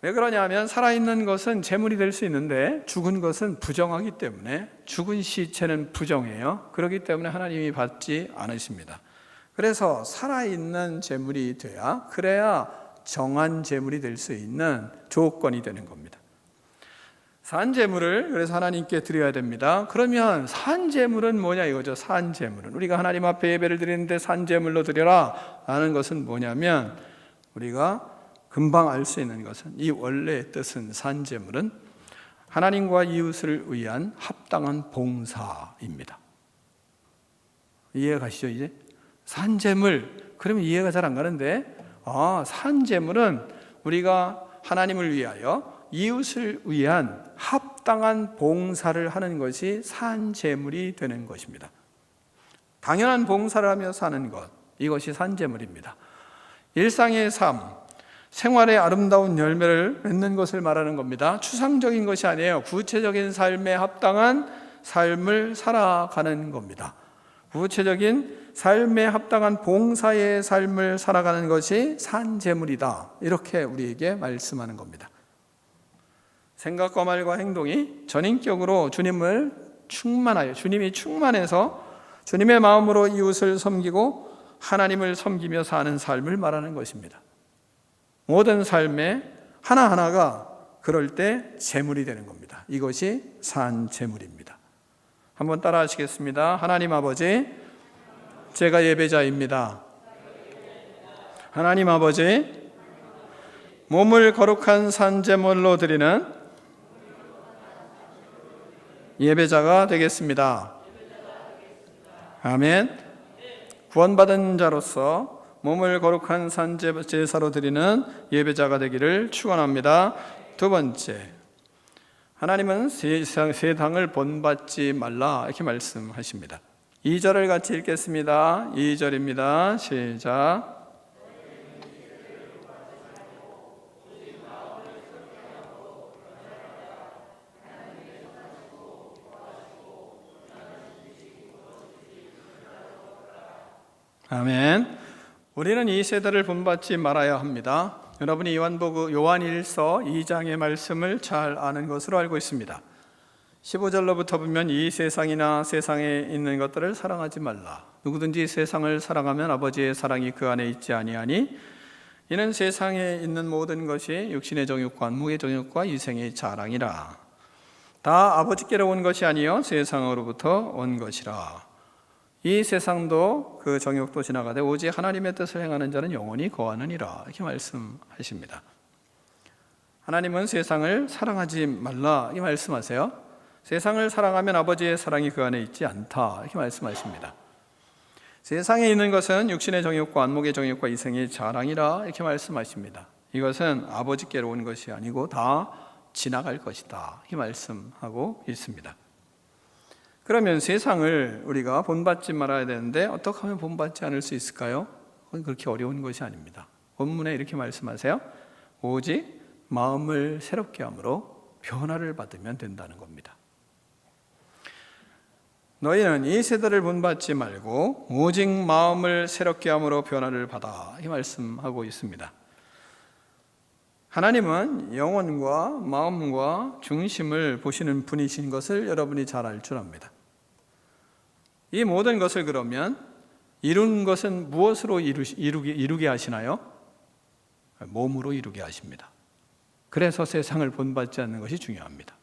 왜 그러냐면 살아있는 것은 제물이 될 수 있는데 죽은 것은 부정하기 때문에, 죽은 시체는 부정해요. 그렇기 때문에 하나님이 받지 않으십니다. 그래서 살아있는 제물이 돼야, 그래야 정한 제물이 될 수 있는 조건이 되는 겁니다. 산제물을 그래서 하나님께 드려야 됩니다. 그러면 산제물은 뭐냐 이거죠. 산제물은 우리가 하나님 앞에 예배를 드리는데 산제물로 드려라 라는 것은 뭐냐면, 우리가 금방 알 수 있는 것은, 이 원래의 뜻은 산제물은 하나님과 이웃을 위한 합당한 봉사입니다. 이해가 가시죠? 이제 산제물, 그러면 이해가 잘 안 가는데, 산제물은 우리가 하나님을 위하여, 이웃을 위한 합당한 봉사를 하는 것이 산제물이 되는 것입니다. 당연한 봉사를 하며 사는 것, 이것이 산제물입니다. 일상의 삶, 생활의 아름다운 열매를 맺는 것을 말하는 겁니다. 추상적인 것이 아니에요. 구체적인 삶에 합당한 삶을 살아가는 겁니다. 구체적인 삶에 합당한 봉사의 삶을 살아가는 것이 산제물이다, 이렇게 우리에게 말씀하는 겁니다. 생각과 말과 행동이 전인격으로 주님을 충만하여, 주님이 충만해서 주님의 마음으로 이웃을 섬기고 하나님을 섬기며 사는 삶을 말하는 것입니다. 모든 삶의 하나하나가 그럴 때 제물이 되는 겁니다. 이것이 산제물입니다. 한번 따라 하시겠습니다. 하나님 아버지, 제가 예배자입니다. 하나님 아버지, 몸을 거룩한 산제물로 드리는 예배자가 되겠습니다. 아멘. 구원받은 자로서 몸을 거룩한 산제사로 드리는 예배자가 되기를 축원합니다. 두 번째, 하나님은 세상을 본받지 말라 이렇게 말씀하십니다. 2절을 같이 읽겠습니다. 2절입니다. 시작. 아멘. 우리는 이 세대를 본받지 말아야 합니다. 여러분이 요한일서 2장의 말씀을 잘 아는 것으로 알고 있습니다. 15절로부터 보면 이 세상이나 세상에 있는 것들을 사랑하지 말라. 누구든지 세상을 사랑하면 아버지의 사랑이 그 안에 있지 아니하니 이는 세상에 있는 모든 것이 육신의 정욕과 안목의 정욕과 이생의 자랑이라. 다 아버지께로 온 것이 아니요 세상으로부터 온 것이라. 이 세상도 그 정욕도 지나가되 오직 하나님의 뜻을 행하는 자는 영원히 거하느니라 이렇게 말씀하십니다. 하나님은 세상을 사랑하지 말라 이 말씀하세요. 세상을 사랑하면 아버지의 사랑이 그 안에 있지 않다 이렇게 말씀하십니다. 세상에 있는 것은 육신의 정욕과 안목의 정욕과 이생의 자랑이라 이렇게 말씀하십니다. 이것은 아버지께로 온 것이 아니고 다 지나갈 것이다 이렇게 말씀하고 있습니다. 그러면 세상을 우리가 본받지 말아야 되는데 어떻게 하면 본받지 않을 수 있을까요? 그건 그렇게 어려운 것이 아닙니다. 본문에 이렇게 말씀하세요. 오직 마음을 새롭게 함으로 변화를 받으면 된다는 겁니다. 너희는 이 세대를 본받지 말고 오직 마음을 새롭게 함으로 변화를 받아 이 말씀하고 있습니다. 하나님은 영혼과 마음과 중심을 보시는 분이신 것을 여러분이 잘 알 줄 압니다. 이 모든 것을 그러면 이룬 것은 무엇으로 이루게 하시나요? 몸으로 이루게 하십니다. 그래서 세상을 본받지 않는 것이 중요합니다.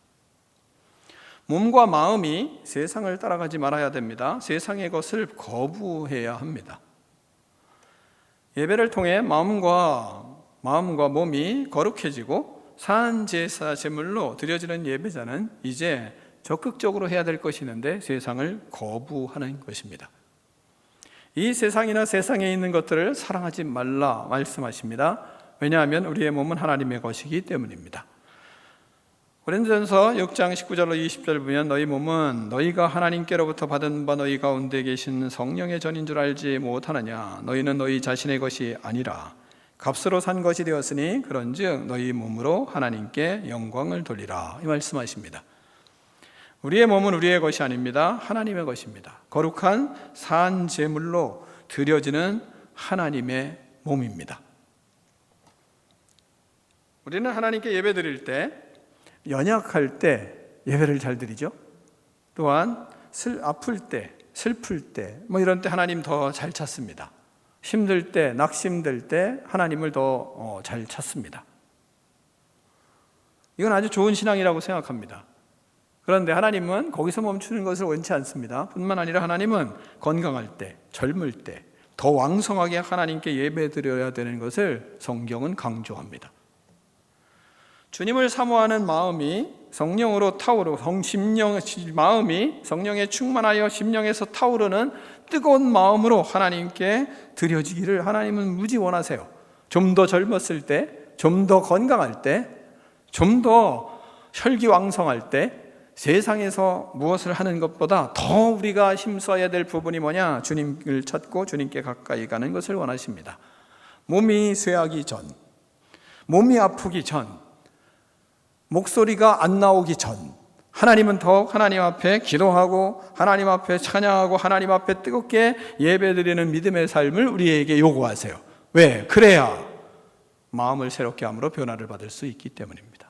몸과 마음이 세상을 따라가지 말아야 됩니다. 세상의 것을 거부해야 합니다. 예배를 통해 마음과 몸이 거룩해지고 산제사 제물로 드려지는 예배자는 이제 적극적으로 해야 될 것이 있는데 세상을 거부하는 것입니다. 이 세상이나 세상에 있는 것들을 사랑하지 말라 말씀하십니다. 왜냐하면 우리의 몸은 하나님의 것이기 때문입니다. 고린도전서 6장 19절로 20절 보면 너희 몸은 너희가 하나님께로부터 받은 바 너희 가운데 계신 성령의 전인 줄 알지 못하느냐. 너희는 너희 자신의 것이 아니라 값으로 산 것이 되었으니 그런즉 너희 몸으로 하나님께 영광을 돌리라 이 말씀하십니다. 우리의 몸은 우리의 것이 아닙니다. 하나님의 것입니다. 거룩한 산 제물로 드려지는 하나님의 몸입니다. 우리는 하나님께 예배 드릴 때 연약할 때 예배를 잘 드리죠. 또한 아플 때, 슬플 때 이런 때 하나님 더 잘 찾습니다. 힘들 때, 낙심될 때 하나님을 더 잘 찾습니다. 이건 아주 좋은 신앙이라고 생각합니다. 그런데 하나님은 거기서 멈추는 것을 원치 않습니다. 뿐만 아니라 하나님은 건강할 때, 젊을 때 더 왕성하게 하나님께 예배 드려야 되는 것을 성경은 강조합니다. 주님을 사모하는 마음이 성령으로 마음이 성령에 충만하여 심령에서 타오르는 뜨거운 마음으로 하나님께 드려지기를 하나님은 무지 원하세요. 좀 더 젊었을 때, 좀 더 건강할 때, 좀 더 혈기왕성할 때 세상에서 무엇을 하는 것보다 더 우리가 힘써야 될 부분이 뭐냐? 주님을 찾고 주님께 가까이 가는 것을 원하십니다. 몸이 쇠하기 전, 몸이 아프기 전, 목소리가 안 나오기 전 하나님은 더욱 하나님 앞에 기도하고 하나님 앞에 찬양하고 하나님 앞에 뜨겁게 예배드리는 믿음의 삶을 우리에게 요구하세요. 왜? 그래야 마음을 새롭게 함으로 변화를 받을 수 있기 때문입니다.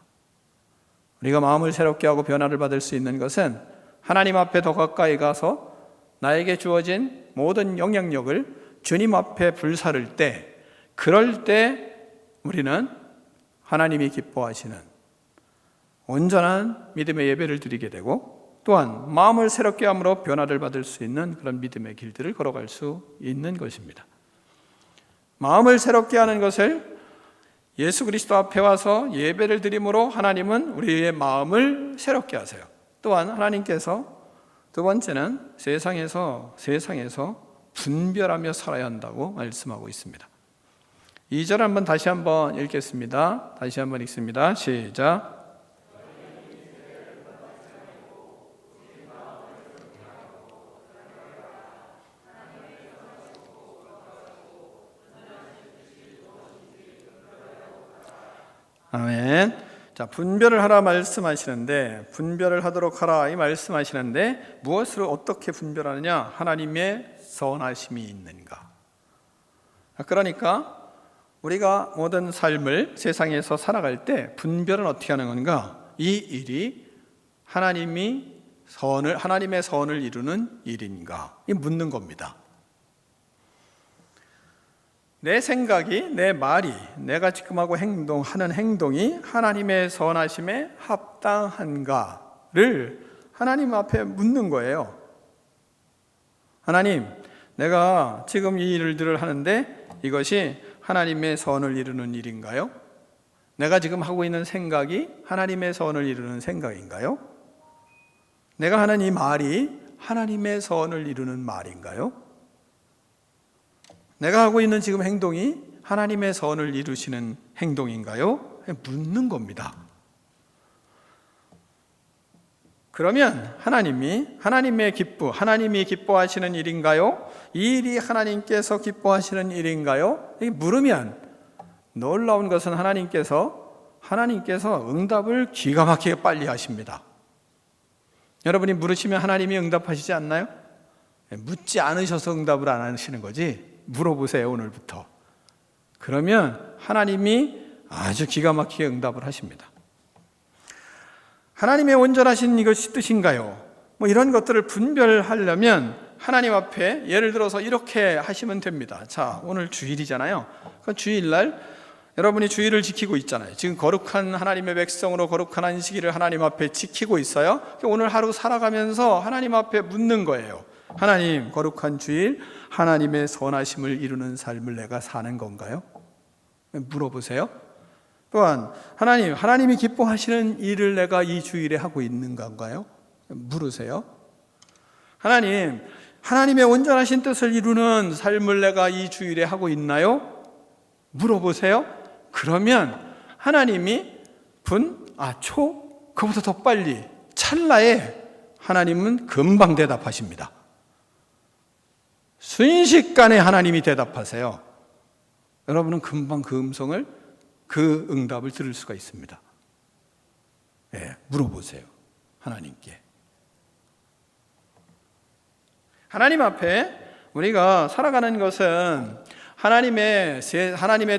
우리가 마음을 새롭게 하고 변화를 받을 수 있는 것은 하나님 앞에 더 가까이 가서 나에게 주어진 모든 영향력을 주님 앞에 불사를 때, 그럴 때 우리는 하나님이 기뻐하시는 온전한 믿음의 예배를 드리게 되고 또한 마음을 새롭게 함으로 변화를 받을 수 있는 그런 믿음의 길들을 걸어갈 수 있는 것입니다. 마음을 새롭게 하는 것을 예수 그리스도 앞에 와서 예배를 드림으로 하나님은 우리의 마음을 새롭게 하세요. 또한 하나님께서 두 번째는 세상에서 분별하며 살아야 한다고 말씀하고 있습니다. 2절 다시 한번 읽겠습니다. 다시 한번 읽습니다. 시작. 아멘. 자, 분별을 하라 말씀하시는데, 분별을 하도록 하라 이 말씀하시는데, 무엇을 어떻게 분별하느냐? 하나님의 선하심이 있는가? 그러니까 우리가 모든 삶을 세상에서 살아갈 때 분별은 어떻게 하는 건가? 이 일이 하나님의 선을 이루는 일인가? 이 묻는 겁니다. 내 생각이, 내 말이, 내가 지금 하는 행동이 하나님의 선하심에 합당한가를 하나님 앞에 묻는 거예요. 하나님, 내가 지금 이 일들을 하는데 이것이 하나님의 선을 이루는 일인가요? 내가 지금 하고 있는 생각이 하나님의 선을 이루는 생각인가요? 내가 하는 이 말이 하나님의 선을 이루는 말인가요? 내가 하고 있는 지금 행동이 하나님의 선을 이루시는 행동인가요? 묻는 겁니다. 그러면 하나님이 기뻐하시는 일인가요? 이 일이 하나님께서 기뻐하시는 일인가요? 물으면 놀라운 것은 하나님께서 응답을 기가 막히게 빨리 하십니다. 여러분이 물으시면 하나님이 응답하시지 않나요? 묻지 않으셔서 응답을 안 하시는 거지. 물어보세요, 오늘부터. 그러면 하나님이 아주 기가 막히게 응답을 하십니다. 하나님의 온전하신 이것이 뜻인가요? 이런 것들을 분별하려면 하나님 앞에 예를 들어서 이렇게 하시면 됩니다. 자, 오늘 주일이잖아요. 그 주일날 여러분이 주일을 지키고 있잖아요. 지금 거룩한 하나님의 백성으로 거룩한 안식일을 하나님 앞에 지키고 있어요. 오늘 하루 살아가면서 하나님 앞에 묻는 거예요. 하나님, 거룩한 주일 하나님의 선하심을 이루는 삶을 내가 사는 건가요? 물어보세요. 또한 하나님이 기뻐하시는 일을 내가 이 주일에 하고 있는 건가요? 물으세요. 하나님의 온전하신 뜻을 이루는 삶을 내가 이 주일에 하고 있나요? 물어보세요. 그러면 하나님이 그보다 더 빨리 찰나에 하나님은 금방 대답하십니다. 순식간에 하나님이 대답하세요. 여러분은 금방 그 응답을 들을 수가 있습니다. 물어보세요. 하나님께. 하나님 앞에 우리가 살아가는 것은 하나님의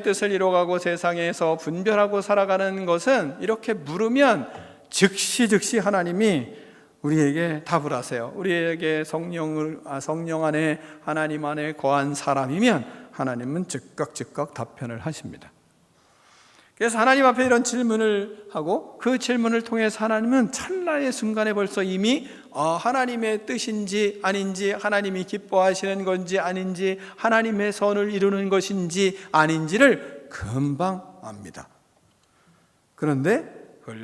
뜻을 이루어가고 세상에서 분별하고 살아가는 것은 이렇게 물으면 즉시 하나님이 우리에게 답을 하세요. 우리에게 성령 안에 하나님 안에 거한 사람이면 하나님은 즉각 답변을 하십니다. 그래서 하나님 앞에 이런 질문을 하고 그 질문을 통해서 하나님은 찰나의 순간에 벌써 이미 하나님의 뜻인지 아닌지, 하나님이 기뻐하시는 건지 아닌지, 하나님의 선을 이루는 것인지 아닌지를 금방 압니다. 그런데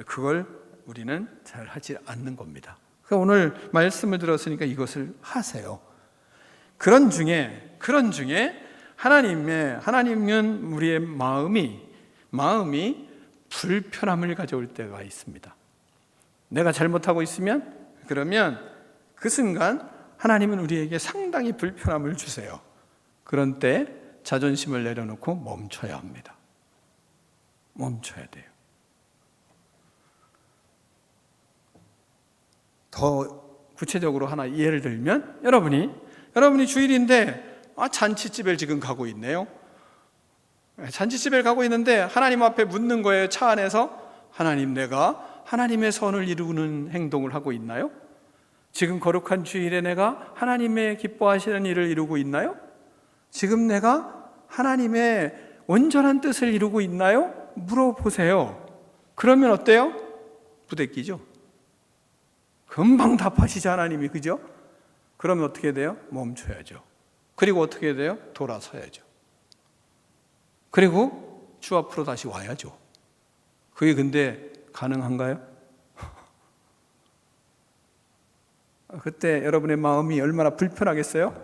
그걸 우리는 잘 하지 않는 겁니다. 그러니까 오늘 말씀을 들었으니까 이것을 하세요. 그런 중에 하나님은 우리의 마음이 불편함을 가져올 때가 있습니다. 내가 잘못하고 있으면 그러면 그 순간 하나님은 우리에게 상당히 불편함을 주세요. 그런 때 자존심을 내려놓고 멈춰야 합니다. 멈춰야 돼요. 더 구체적으로 하나 예를 들면 여러분이 주일인데 잔치집에 지금 가고 있네요. 잔치집에 가고 있는데 하나님 앞에 묻는 거예요. 차 안에서 하나님, 내가 하나님의 선을 이루는 행동을 하고 있나요? 지금 거룩한 주일에 내가 하나님의 기뻐하시는 일을 이루고 있나요? 지금 내가 하나님의 온전한 뜻을 이루고 있나요? 물어보세요. 그러면 어때요? 부대끼죠. 금방 답하시죠, 하나님이. 그죠? 그러면 어떻게 돼요? 멈춰야죠. 그리고 어떻게 돼요? 돌아서야죠. 그리고 주 앞으로 다시 와야죠. 그게 근데 가능한가요? 그때 여러분의 마음이 얼마나 불편하겠어요?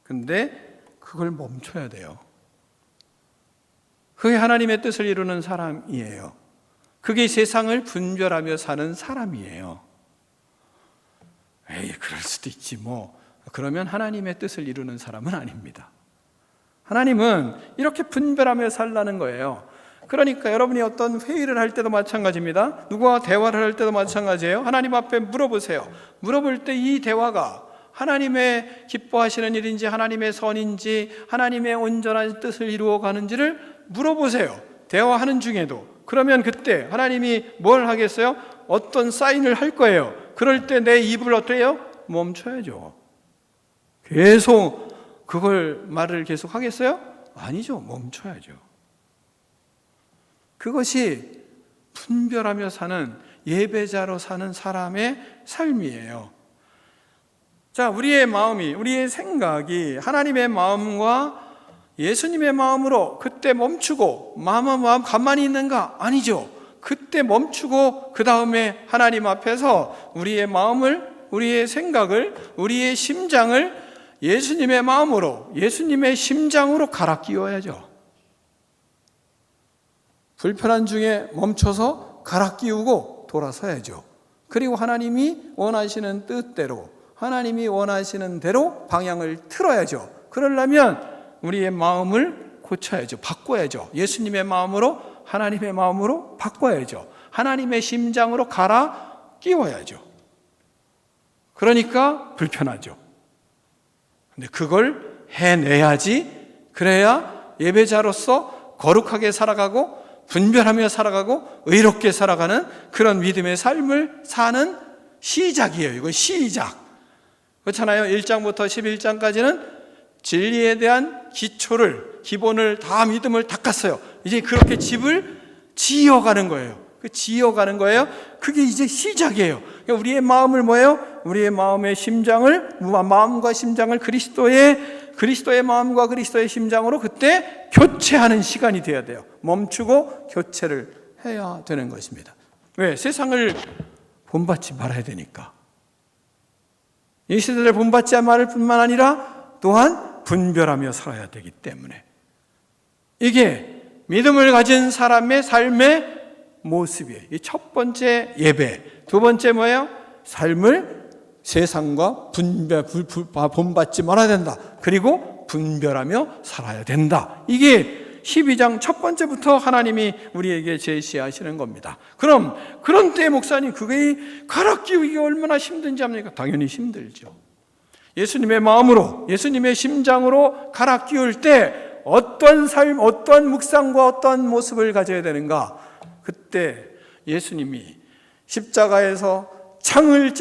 근데 그걸 멈춰야 돼요. 그게 하나님의 뜻을 이루는 사람이에요. 그게 세상을 분별하며 사는 사람이에요. 에이, 그럴 수도 있지 뭐. 그러면 하나님의 뜻을 이루는 사람은 아닙니다. 하나님은 이렇게 분별하며 살라는 거예요. 그러니까 여러분이 어떤 회의를 할 때도 마찬가지입니다. 누구와 대화를 할 때도 마찬가지예요. 하나님 앞에 물어보세요. 물어볼 때 이 대화가 하나님의 기뻐하시는 일인지 하나님의 선인지 하나님의 온전한 뜻을 이루어 가는지를 물어보세요. 대화하는 중에도. 그러면 그때 하나님이 뭘 하겠어요? 어떤 사인을 할 거예요. 그럴 때 내 입을 어떻게 해요? 멈춰야죠. 계속 그걸 말을 계속 하겠어요? 아니죠. 멈춰야죠. 그것이 분별하며 사는 예배자로 사는 사람의 삶이에요. 자, 우리의 마음이, 우리의 생각이 하나님의 마음과 예수님의 마음으로 그때 멈추고 마음 가만히 있는가? 아니죠. 그때 멈추고 그 다음에 하나님 앞에서 우리의 마음을, 우리의 생각을, 우리의 심장을 예수님의 마음으로, 예수님의 심장으로 갈아 끼워야죠. 불편한 중에 멈춰서 갈아 끼우고 돌아서야죠. 그리고 하나님이 원하시는 뜻대로, 하나님이 원하시는 대로 방향을 틀어야죠. 그러려면 우리의 마음을 고쳐야죠. 바꿔야죠. 예수님의 마음으로, 하나님의 마음으로 바꿔야죠. 하나님의 심장으로 갈아 끼워야죠. 그러니까 불편하죠. 근데 그걸 해내야지. 그래야 예배자로서 거룩하게 살아가고 분별하며 살아가고 의롭게 살아가는 그런 믿음의 삶을 사는 시작이에요. 이건 시작. 그렇잖아요. 1장부터 11장까지는 진리에 대한 기본을 다 믿음을 닦았어요. 이제 그렇게 집을 지어가는 거예요. 지어가는 거예요. 그게 이제 시작이에요. 그러니까 우리의 마음을 뭐예요? 우리의 마음의 심장을, 마음과 심장을 그리스도의 마음과 그리스도의 심장으로 그때 교체하는 시간이 되어야 돼요. 멈추고 교체를 해야 되는 것입니다. 왜? 세상을 본받지 말아야 되니까. 이 시대를 본받지 말을 뿐만 아니라 또한 분별하며 살아야 되기 때문에. 이게 믿음을 가진 사람의 삶의 모습이에요. 이 첫 번째 예배. 두 번째 뭐예요? 삶을 세상과 본받지 말아야 된다. 그리고 분별하며 살아야 된다. 이게 12장 첫 번째부터 하나님이 우리에게 제시하시는 겁니다. 그럼 그런 때 목사님 그게 갈아 끼우기가 얼마나 힘든지 압니까? 당연히 힘들죠. 예수님의 마음으로, 예수님의 심장으로 갈아 끼울 때 어떤 삶, 어떤 묵상과 어떤 모습을 가져야 되는가? 그때 예수님이 십자가에서 창에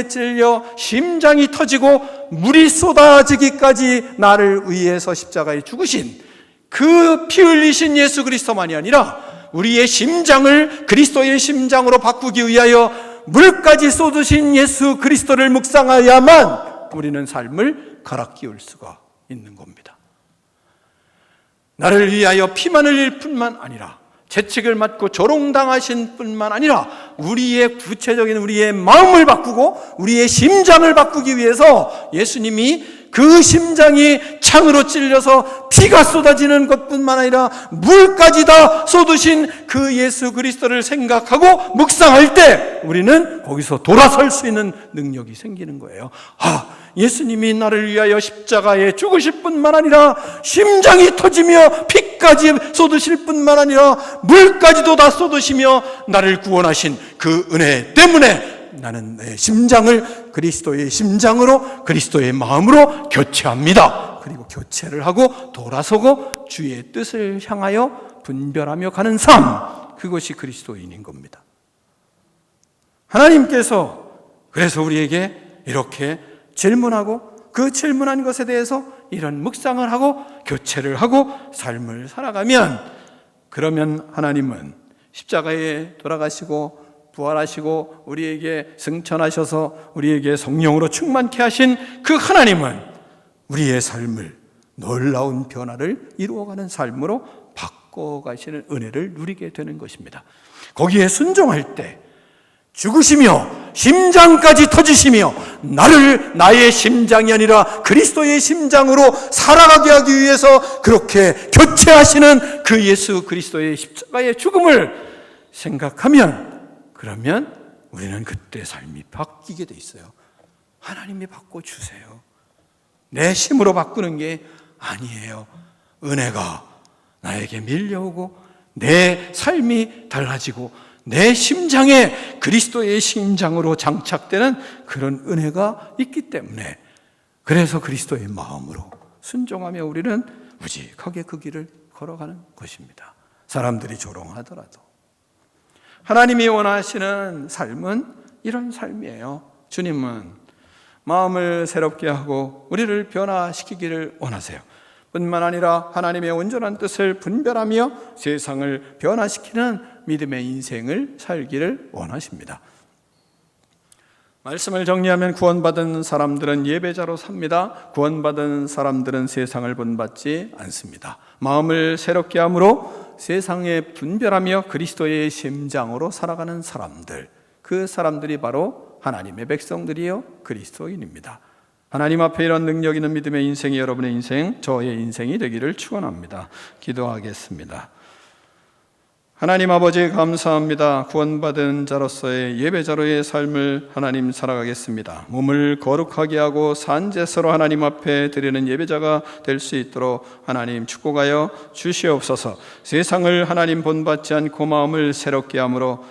찔려 심장이 터지고 물이 쏟아지기까지 나를 위해서 십자가에 죽으신 그 피 흘리신 예수 그리스도만이 아니라 우리의 심장을 그리스도의 심장으로 바꾸기 위하여 물까지 쏟으신 예수 그리스도를 묵상하야만 우리는 삶을 갈아 끼울 수가 있는 겁니다. 나를 위하여 피만 흘릴 뿐만 아니라 채찍을 맞고 조롱당하신 뿐만 아니라 우리의 구체적인 우리의 마음을 바꾸고 우리의 심장을 바꾸기 위해서 예수님이 그 심장이 창으로 찔려서 피가 쏟아지는 것뿐만 아니라 물까지 다 쏟으신 그 예수 그리스도를 생각하고 묵상할 때 우리는 거기서 돌아설 수 있는 능력이 생기는 거예요. 예수님이 나를 위하여 십자가에 죽으실 뿐만 아니라 심장이 터지며 피까지 쏟으실 뿐만 아니라 물까지도 다 쏟으시며 나를 구원하신 그 은혜 때문에 나는 내 심장을 그리스도의 심장으로 그리스도의 마음으로 교체합니다. 그리고 교체를 하고 돌아서고 주의 뜻을 향하여 분별하며 가는 삶, 그것이 그리스도인인 겁니다. 하나님께서 그래서 우리에게 이렇게 질문하고 그 질문한 것에 대해서 이런 묵상을 하고 교체를 하고 삶을 살아가면, 그러면 하나님은 십자가에 돌아가시고 부활하시고 우리에게 승천하셔서 우리에게 성령으로 충만케 하신 그 하나님은 우리의 삶을 놀라운 변화를 이루어가는 삶으로 바꿔가시는 은혜를 누리게 되는 것입니다. 거기에 순종할 때 죽으시며 심장까지 터지시며 나를 나의 심장이 아니라 그리스도의 심장으로 살아가게 하기 위해서 그렇게 교체하시는 그 예수 그리스도의 십자가의 죽음을 생각하면, 그러면 우리는 그때 삶이 바뀌게 돼 있어요. 하나님이 바꿔주세요. 내 힘으로 바꾸는 게 아니에요. 은혜가 나에게 밀려오고 내 삶이 달라지고 내 심장에 그리스도의 심장으로 장착되는 그런 은혜가 있기 때문에, 그래서 그리스도의 마음으로 순종하며 우리는 우직하게 그 길을 걸어가는 것입니다. 사람들이 조롱하더라도 하나님이 원하시는 삶은 이런 삶이에요. 주님은 마음을 새롭게 하고 우리를 변화시키기를 원하세요. 뿐만 아니라 하나님의 온전한 뜻을 분별하며 세상을 변화시키는 믿음의 인생을 살기를 원하십니다. 말씀을 정리하면 구원받은 사람들은 예배자로 삽니다. 구원받은 사람들은 세상을 본받지 않습니다. 마음을 새롭게 함으로 세상에 분별하며 그리스도의 심장으로 살아가는 사람들, 그 사람들이 바로 하나님의 백성들이요 그리스도인입니다. 하나님 앞에 이런 능력 있는 믿음의 인생이 여러분의 인생, 저의 인생이 되기를 축원합니다. 기도하겠습니다. 하나님 아버지 감사합니다. 구원받은 자로서의 예배자로의 삶을 하나님 살아가겠습니다. 몸을 거룩하게 하고 산제사로 하나님 앞에 드리는 예배자가 될 수 있도록 하나님 축복하여 주시옵소서. 세상을 하나님 본받지 않고 마음을 새롭게 함으로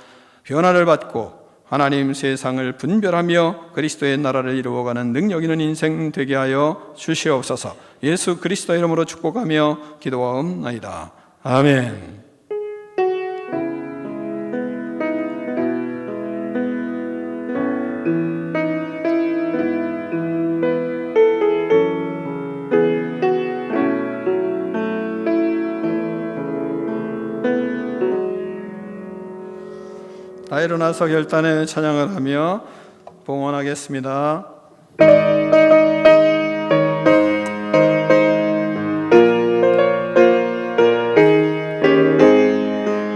변화를 받고 하나님 세상을 분별하며 그리스도의 나라를 이루어가는 능력 있는 인생 되게 하여 주시옵소서. 예수 그리스도 이름으로 축복하며 기도하옵나이다. 아멘. 다 일어나서 결단의 찬양을 하며 봉헌하겠습니다.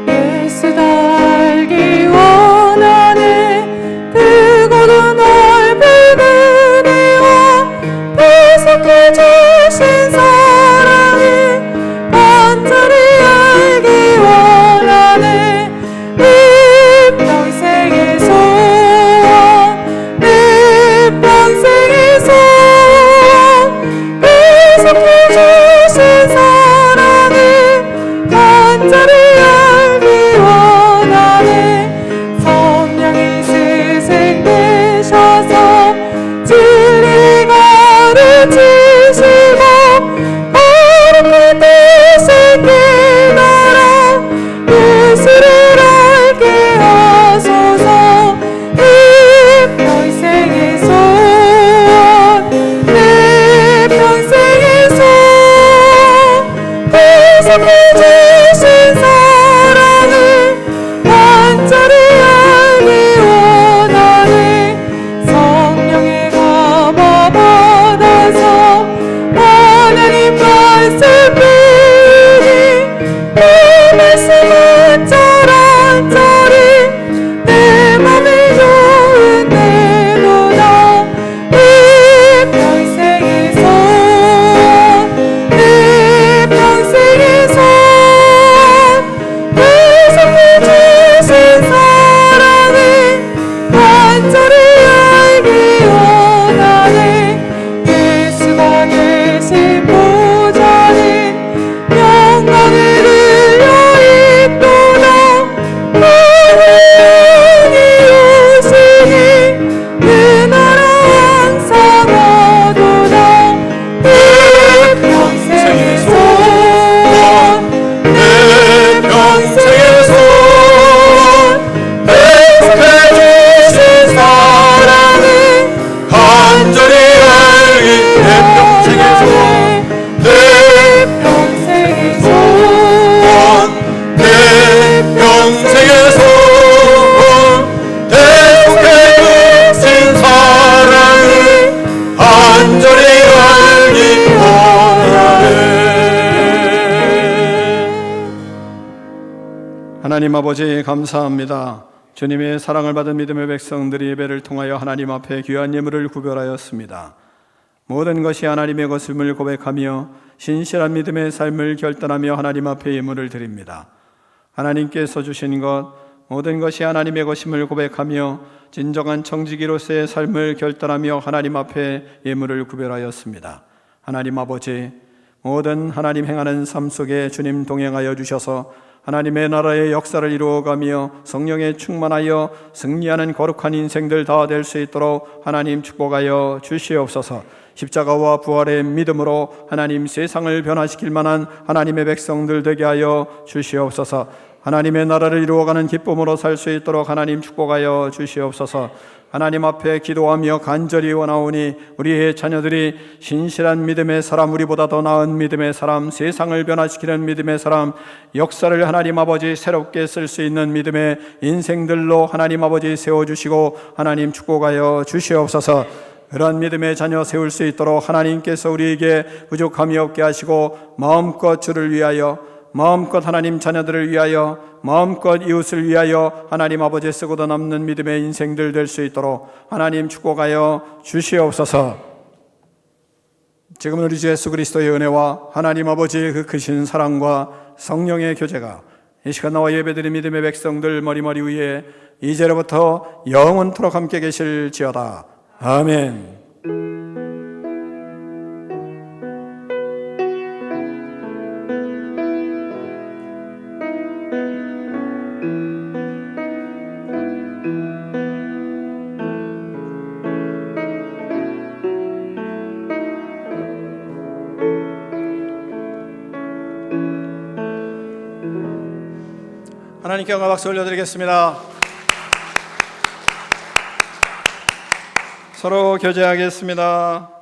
예수 알기 원하네. 크고도 넓은 은혜와 배속해 주신 사랑을 간절히 알기 원하네. 평생의 소원, 내 평생의 소원, 배속해 주신 사랑을 간절히 알기 원하네. 성령이 스승 되셔서 진리 가르치시고 거룩한 뜻을 깨달아 예수를 알게 하소서. 이 평생의 소원, 내 평생의 소원, 배속해 주신 사랑을 간절히 알기 원하네. 성령의 감화 받아서 하나님 말씀 배우니 내 말씀은 자랑자리 내 맘에 요은내도다. 이 평생의 소원, 내 평생의 소원, 배속해 주신 사랑을 간절히 알기 원하네. 예수가 계신 보좌는 영광을 들려 있도다. 영원히 오시니 그 나라 항상 하도다. 이 평생의 소원, 내 평생의 소원, 배속해 주신 사랑을 간절히 알기. 내 평생의 소원, 내 평생의 소원, 내 평생의 소원, 배속해 주신 사랑을 간절히 알기 원하네. 하나님 아버지 감사합니다. 주님의 사랑을 받은 믿음의 백성들이 예배를 통하여 하나님 앞에 귀한 예물을 구별하였습니다. 모든 것이 하나님의 것임을 고백하며 신실한 믿음의 삶을 결단하며 하나님 앞에 예물을 드립니다. 하나님께서 주신 것, 모든 것이 하나님의 것임을 고백하며 진정한 청지기로서의 삶을 결단하며 하나님 앞에 예물을 구별하였습니다. 하나님 아버지, 모든 하나님 행하는 삶 속에 주님 동행하여 주셔서 하나님의 나라의 역사를 이루어가며 성령에 충만하여 승리하는 거룩한 인생들 다 될 수 있도록 하나님 축복하여 주시옵소서. 십자가와 부활의 믿음으로 하나님 세상을 변화시킬 만한 하나님의 백성들 되게 하여 주시옵소서. 하나님의 나라를 이루어가는 기쁨으로 살 수 있도록 하나님 축복하여 주시옵소서. 하나님 앞에 기도하며 간절히 원하오니 우리의 자녀들이 신실한 믿음의 사람, 우리보다 더 나은 믿음의 사람, 세상을 변화시키는 믿음의 사람, 역사를 하나님 아버지 새롭게 쓸 수 있는 믿음의 인생들로 하나님 아버지 세워주시고 하나님 축복하여 주시옵소서. 그런 믿음의 자녀 세울 수 있도록 하나님께서 우리에게 부족함이 없게 하시고 마음껏 주를 위하여, 마음껏 하나님 자녀들을 위하여, 마음껏 이웃을 위하여 하나님 아버지 쓰고도 남는 믿음의 인생들 될 수 있도록 하나님 축복하여 주시옵소서. 지금은 우리 주 예수 그리스도의 은혜와 하나님 아버지의 그 크신 사랑과 성령의 교제가 이 시간 나와 예배드린 믿음의 백성들 머리머리 위에 이제로부터 영원토록 함께 계실지어다. 아멘. 하나님께 영광 박수 올려드리겠습니다. 서로 교제하겠습니다.